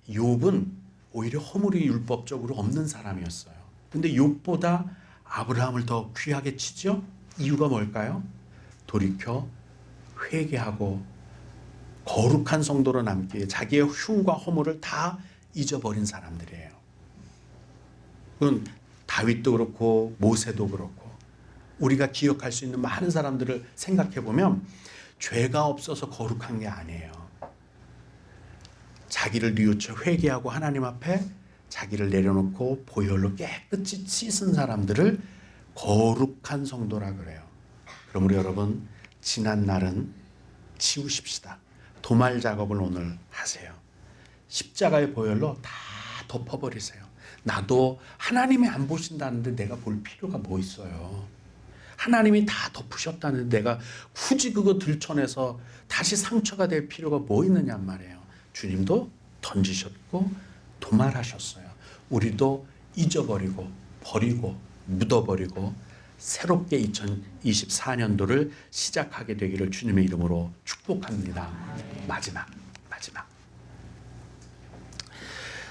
욥은 오히려 허물이 율법적으로 없는 사람이었어요. 근데 욥보다 아브라함을 더 귀하게 치죠? 이유가 뭘까요? 돌이켜 회개하고 거룩한 성도로 남기 위해 자기의 흉과 허물을 다 잊어버린 사람들이에요. 그건 다윗도 그렇고 모세도 그렇고 우리가 기억할 수 있는 많은 사람들을 생각해 보면 죄가 없어서 거룩한 게 아니에요. 자기를 뉘우쳐 회개하고 하나님 앞에 자기를 내려놓고 보혈로 깨끗이 씻은 사람들을 거룩한 성도라 그래요. 그러므로 여러분 지난 날은 치우십시다. 도말 작업을 오늘 하세요. 십자가의 보혈로 다 덮어버리세요. 나도 하나님이 안 보신다는데 내가 볼 필요가 뭐 있어요. 하나님이 다 덮으셨다는데 내가 굳이 그거 들춰내서 다시 상처가 될 필요가 뭐 있느냔 말이에요. 주님도 던지셨고 도말하셨어요. 우리도 잊어버리고 버리고 묻어버리고 새롭게 2024년도를 시작하게 되기를 주님의 이름으로 축복합니다. 마지막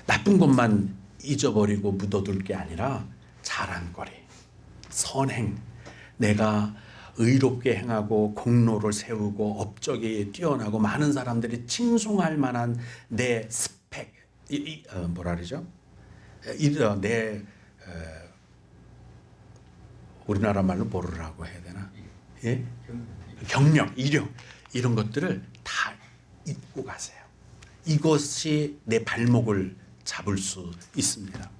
나쁜 것만 잊어버리고 묻어둘 게 아니라 자랑거리, 선행, 내가 의롭게 행하고 공로를 세우고 업적이 뛰어나고 많은 사람들이 칭송할 만한 내 스펙, 뭐라 그러죠? 내 우리나라 말로 뭐라고 해야 되나? 예? 경력, 이력 이런 것들을 다 잊고 가세요. 이것이 내 발목을 잡을 수 있습니다.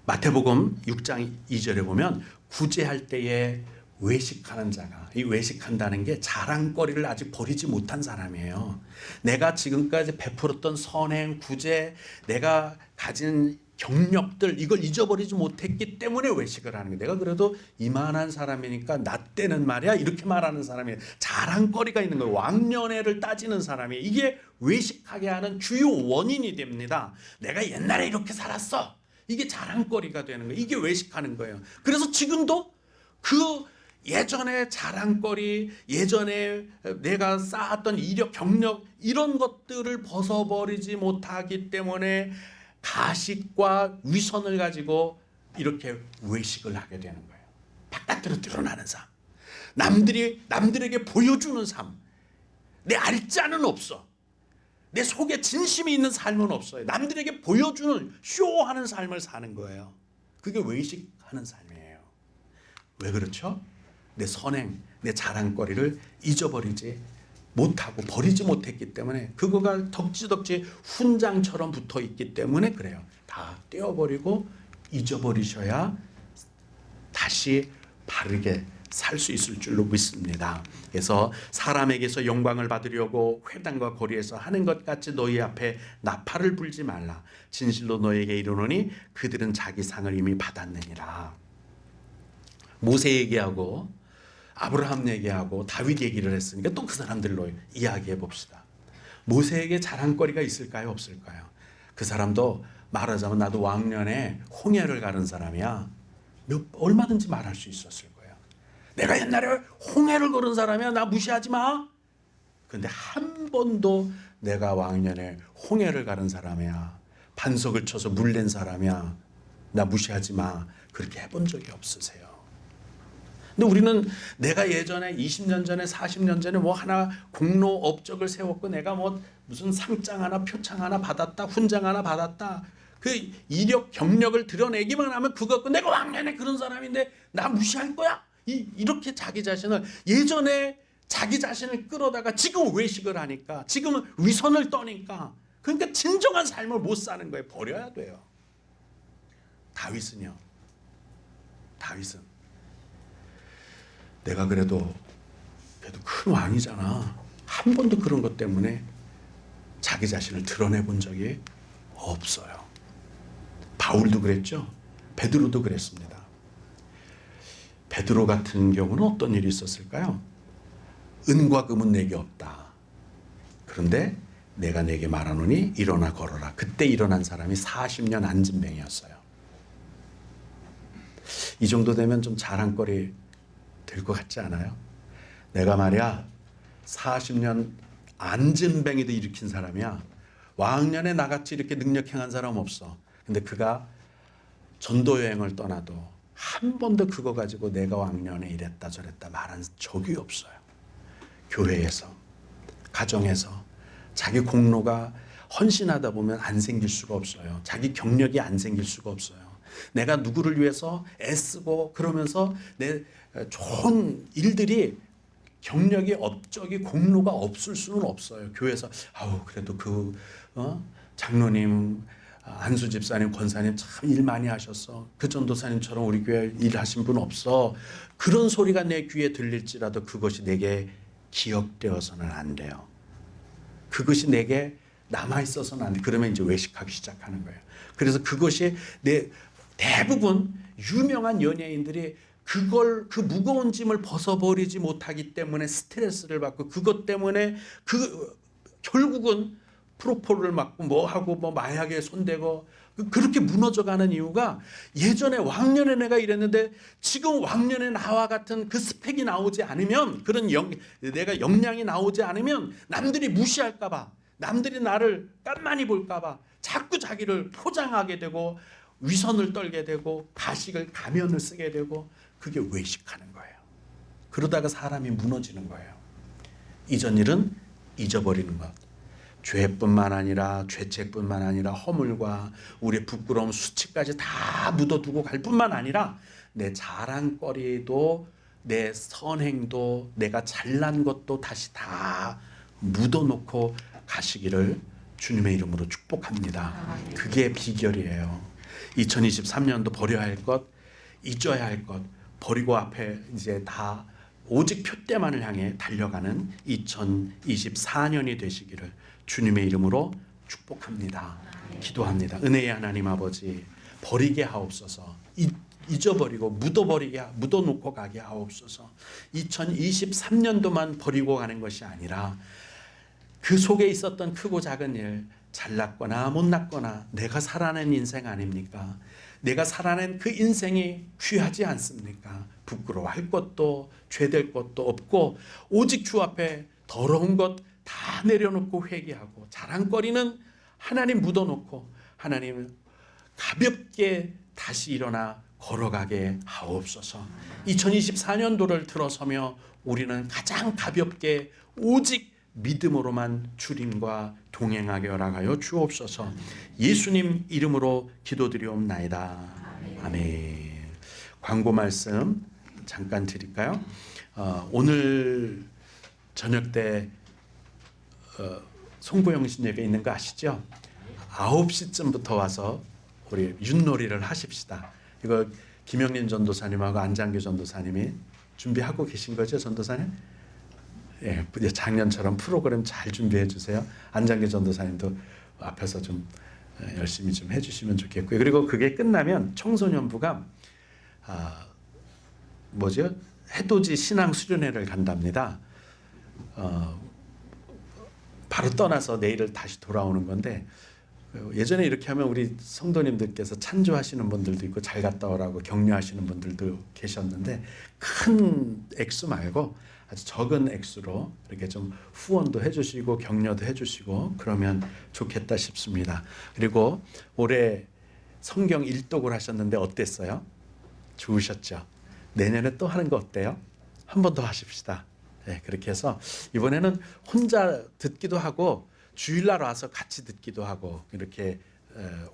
마태복음 6장 2절에 보면 구제할 때에 외식하는 자가, 이 외식한다는 게 자랑거리를 아직 버리지 못한 사람이에요. 내가 지금까지 베풀었던 선행, 구제, 내가 가진 경력들 이걸 잊어버리지 못했기 때문에 외식을 하는 거예요. 내가 그래도 이만한 사람이니까 나 때는 말이야 이렇게 말하는 사람이 자랑거리가 있는 거예요. 왕년회를 따지는 사람이 이게 외식하게 하는 주요 원인이 됩니다. 내가 옛날에 이렇게 살았어. 이게 자랑거리가 되는 거예요. 이게 외식하는 거예요. 그래서 지금도 그 예전에 자랑거리, 예전에 내가 쌓았던 이력, 경력 이런 것들을 벗어버리지 못하기 때문에 가식과 위선을 가지고 이렇게 외식을 하게 되는 거예요. 바깥으로 드러나는 삶, 남들에게 보여주는 삶, 내 알짜는 없어. 내 속에 진심이 있는 삶은 없어요. 남들에게 보여주는 쇼하는 삶을 사는 거예요. 그게 외식하는 삶이에요. 왜 그렇죠? 내 선행, 내 자랑거리를 잊어버리지 못하고 버리지 못했기 때문에 그거가 덕지덕지 훈장처럼 붙어 있기 때문에 그래요. 다 떼어버리고 잊어버리셔야 다시 바르게 살 수 있을 줄로 믿습니다. 그래서 사람에게서 영광을 받으려고 회당과 거리에서 하는 것 같이 너희 앞에 나팔을 불지 말라. 진실로 너에게 이르노니 그들은 자기 상을 이미 받았느니라. 모세 얘기하고 아브라함 얘기하고 다윗 얘기를 했으니까 또 그 사람들로 이야기해 봅시다. 모세에게 자랑거리가 있을까요? 없을까요? 그 사람도 말하자면 나도 왕년에 홍해를 가른 사람이야. 얼마든지 말할 수 있었을 거예요. 내가 옛날에 홍해를 걸은 사람이야. 나 무시하지 마. 근데 한 번도 내가 왕년에 홍해를 가른 사람이야. 반석을 쳐서 물 낸 사람이야. 나 무시하지 마. 그렇게 해본 적이 없으세요. 근데 우리는 내가 예전에 20년 전에 40년 전에 뭐 하나 공로 업적을 세웠고 내가 뭐 무슨 상장 하나 표창 하나 받았다 훈장 하나 받았다 그 이력 경력을 드러내기만 하면 그거 갖고 내가 왕년에 그런 사람인데 나 무시할 거야 이렇게 자기 자신을 예전에 자기 자신을 끌어다가 지금 외식을 하니까 지금은 위선을 떠니까 그러니까 진정한 삶을 못 사는 거예요. 버려야 돼요. 다윗은 내가 그래도 큰 왕이잖아. 한 번도 그런 것 때문에 자기 자신을 드러내 본 적이 없어요. 바울도 그랬죠. 베드로도 그랬습니다. 베드로 같은 경우는 어떤 일이 있었을까요? 은과 금은 내게 없다. 그런데 내가 내게 말하노니 일어나 걸어라. 그때 일어난 사람이 40년 안진뱅이였어요. 이 정도 되면 좀 자랑거리 될 것 같지 않아요? 내가 말이야 40년 안진뱅이도 일으킨 사람이야. 왕년에 나같이 이렇게 능력 행한 사람 없어. 근데 그가 전도 여행을 떠나도 한 번도 그거 가지고 내가 왕년에 이랬다 저랬다 말한 적이 없어요. 교회에서 가정에서 자기 공로가 헌신하다 보면 안 생길 수가 없어요. 자기 경력이 안 생길 수가 없어요. 내가 누구를 위해서 애쓰고 그러면서 내 좋은 일들이 경력이 업적이 공로가 없을 수는 없어요. 교회에서 그래도 그 장로님 안수 집사님, 권사님 참 일 많이 하셨어. 그 전도사님처럼 우리 교회 일하신 분 없어. 그런 소리가 내 귀에 들릴지라도 그것이 내게 기억되어서는 안 돼요. 그것이 내게 남아있어서는 안 돼. 그러면 이제 외식하기 시작하는 거예요. 그래서 그것이 대부분 유명한 연예인들이 그 무거운 짐을 벗어버리지 못하기 때문에 스트레스를 받고, 그것 때문에 결국은 프로포를 맞고 뭐 하고 뭐 마약에 손대고 그렇게 무너져가는 이유가, 예전에 왕년에 내가 이랬는데 지금 왕년에 나와 같은 그 스펙이 나오지 않으면, 내가 역량이 나오지 않으면 남들이 무시할까봐, 남들이 나를 깐만히 볼까봐 자꾸 자기를 포장하게 되고 위선을 떨게 되고 가면을 쓰게 되고, 그게 외식하는 거예요. 그러다가 사람이 무너지는 거예요. 이전 일은 잊어버리는 것. 죄뿐만 아니라 죄책뿐만 아니라 허물과 우리의 부끄러움, 수치까지 다 묻어두고 갈 뿐만 아니라 내 자랑거리도, 내 선행도, 내가 잘난 것도 다시 다 묻어놓고 가시기를 주님의 이름으로 축복합니다. 그게 비결이에요. 2023년도 버려야 할 것, 잊어야 할 것 버리고 앞에 이제 다 오직 표대만을 향해 달려가는 2024년이 되시기를 주님의 이름으로 축복합니다. 기도합니다. 은혜의 하나님 아버지, 버리게 하옵소서. 잊어버리고 묻어놓고 가게 하옵소서. 2023년도만 버리고 가는 것이 아니라 그 속에 있었던 크고 작은 일, 잘났거나 못났거나 내가 살아낸 인생 아닙니까? 내가 살아낸 그 인생이 귀하지 않습니까? 부끄러워할 것도 죄될 것도 없고, 오직 주 앞에 더러운 것 다 내려놓고 회개하고, 자랑거리는 하나님 묻어놓고 하나님 가볍게 다시 일어나 걸어가게 하옵소서. 2024년도를 들어서며 우리는 가장 가볍게 오직 믿음으로만 주님과 동행하게 허락하여 주옵소서. 예수님 이름으로 기도드리옵나이다. 아멘. 광고 말씀 잠깐 드릴까요? 오늘 저녁 때 송구영신 예배 있는 거 아시죠? 9시쯤부터 와서 우리 윷놀이를 하십시다. 이거 김영린 전도사님하고 안장교 전도사님이 준비하고 계신 거죠, 전도사님? 예, 작년처럼 프로그램 잘 준비해 주세요. 안장교 전도사님도 앞에서 좀 열심히 좀 해주시면 좋겠고요. 그리고 그게 끝나면 청소년부가 해돋이 신앙 수련회를 간답니다. 바로 떠나서 내일을 다시 돌아오는 건데, 예전에 이렇게 하면 우리 성도님들께서 찬조하시는 분들도 있고 잘 갔다 오라고 격려하시는 분들도 계셨는데, 큰 액수 말고 아주 적은 액수로 이렇게 좀 후원도 해주시고 격려도 해주시고 그러면 좋겠다 싶습니다. 그리고 올해 성경 일독을 하셨는데 어땠어요? 좋으셨죠? 내년에 또 하는 거 어때요? 한 번 더 하십시다. 네, 그렇게 해서 이번에는 혼자 듣기도 하고 주일날 와서 같이 듣기도 하고, 이렇게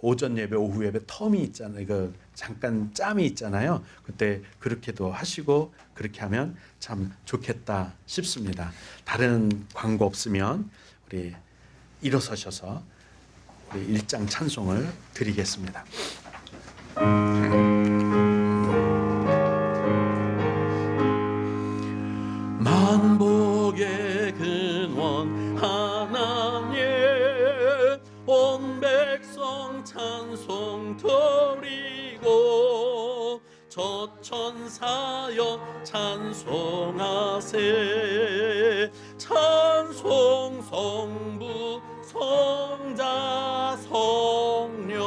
오전 예배, 오후 예배 텀이 있잖아요. 그 잠깐 짬이 있잖아요. 그때 그렇게도 하시고, 그렇게 하면 참 좋겠다 싶습니다. 다른 광고 없으면 우리 일어서셔서 우리 일장 찬송을 드리겠습니다. 만복의 근원 하나님, 온 백성 찬송 드리고, 저천사여 찬송하세. 찬송 성부 성자 성령.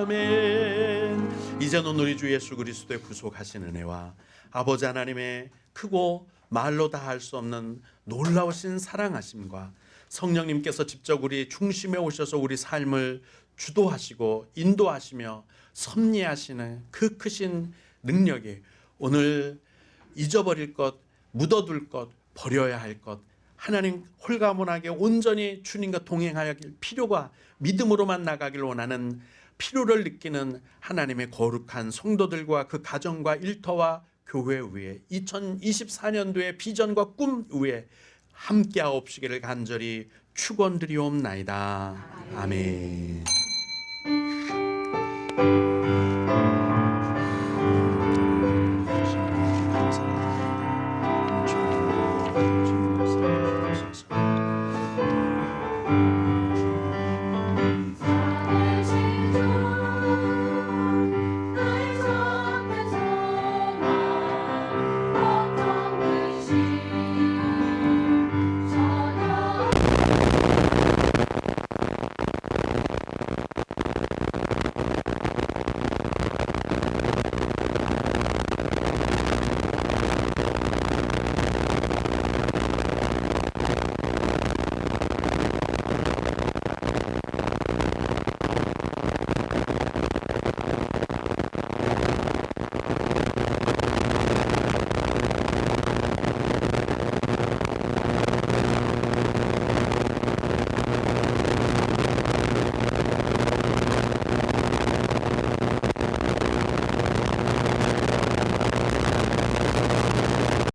아멘. 이제는 우리 주 예수 그리스도의 구속하신 은혜와 아버지 하나님의 크고 말로 다 할 수 없는 놀라우신 사랑하심과 성령님께서 직접 우리 중심에 오셔서 우리 삶을 주도하시고 인도하시며 섭리하시는 그 크신 능력이 오늘 잊어버릴 것, 묻어둘 것, 버려야 할 것, 하나님 홀가분하게 온전히 주님과 동행하길 필요가, 믿음으로만 나가길 원하는 필요를 느끼는 하나님의 거룩한 성도들과 그 가정과 일터와 교회 위에 2024년도의 비전과 꿈 위에 함께하옵시기를 간절히 축원드리옵나이다. 아멘.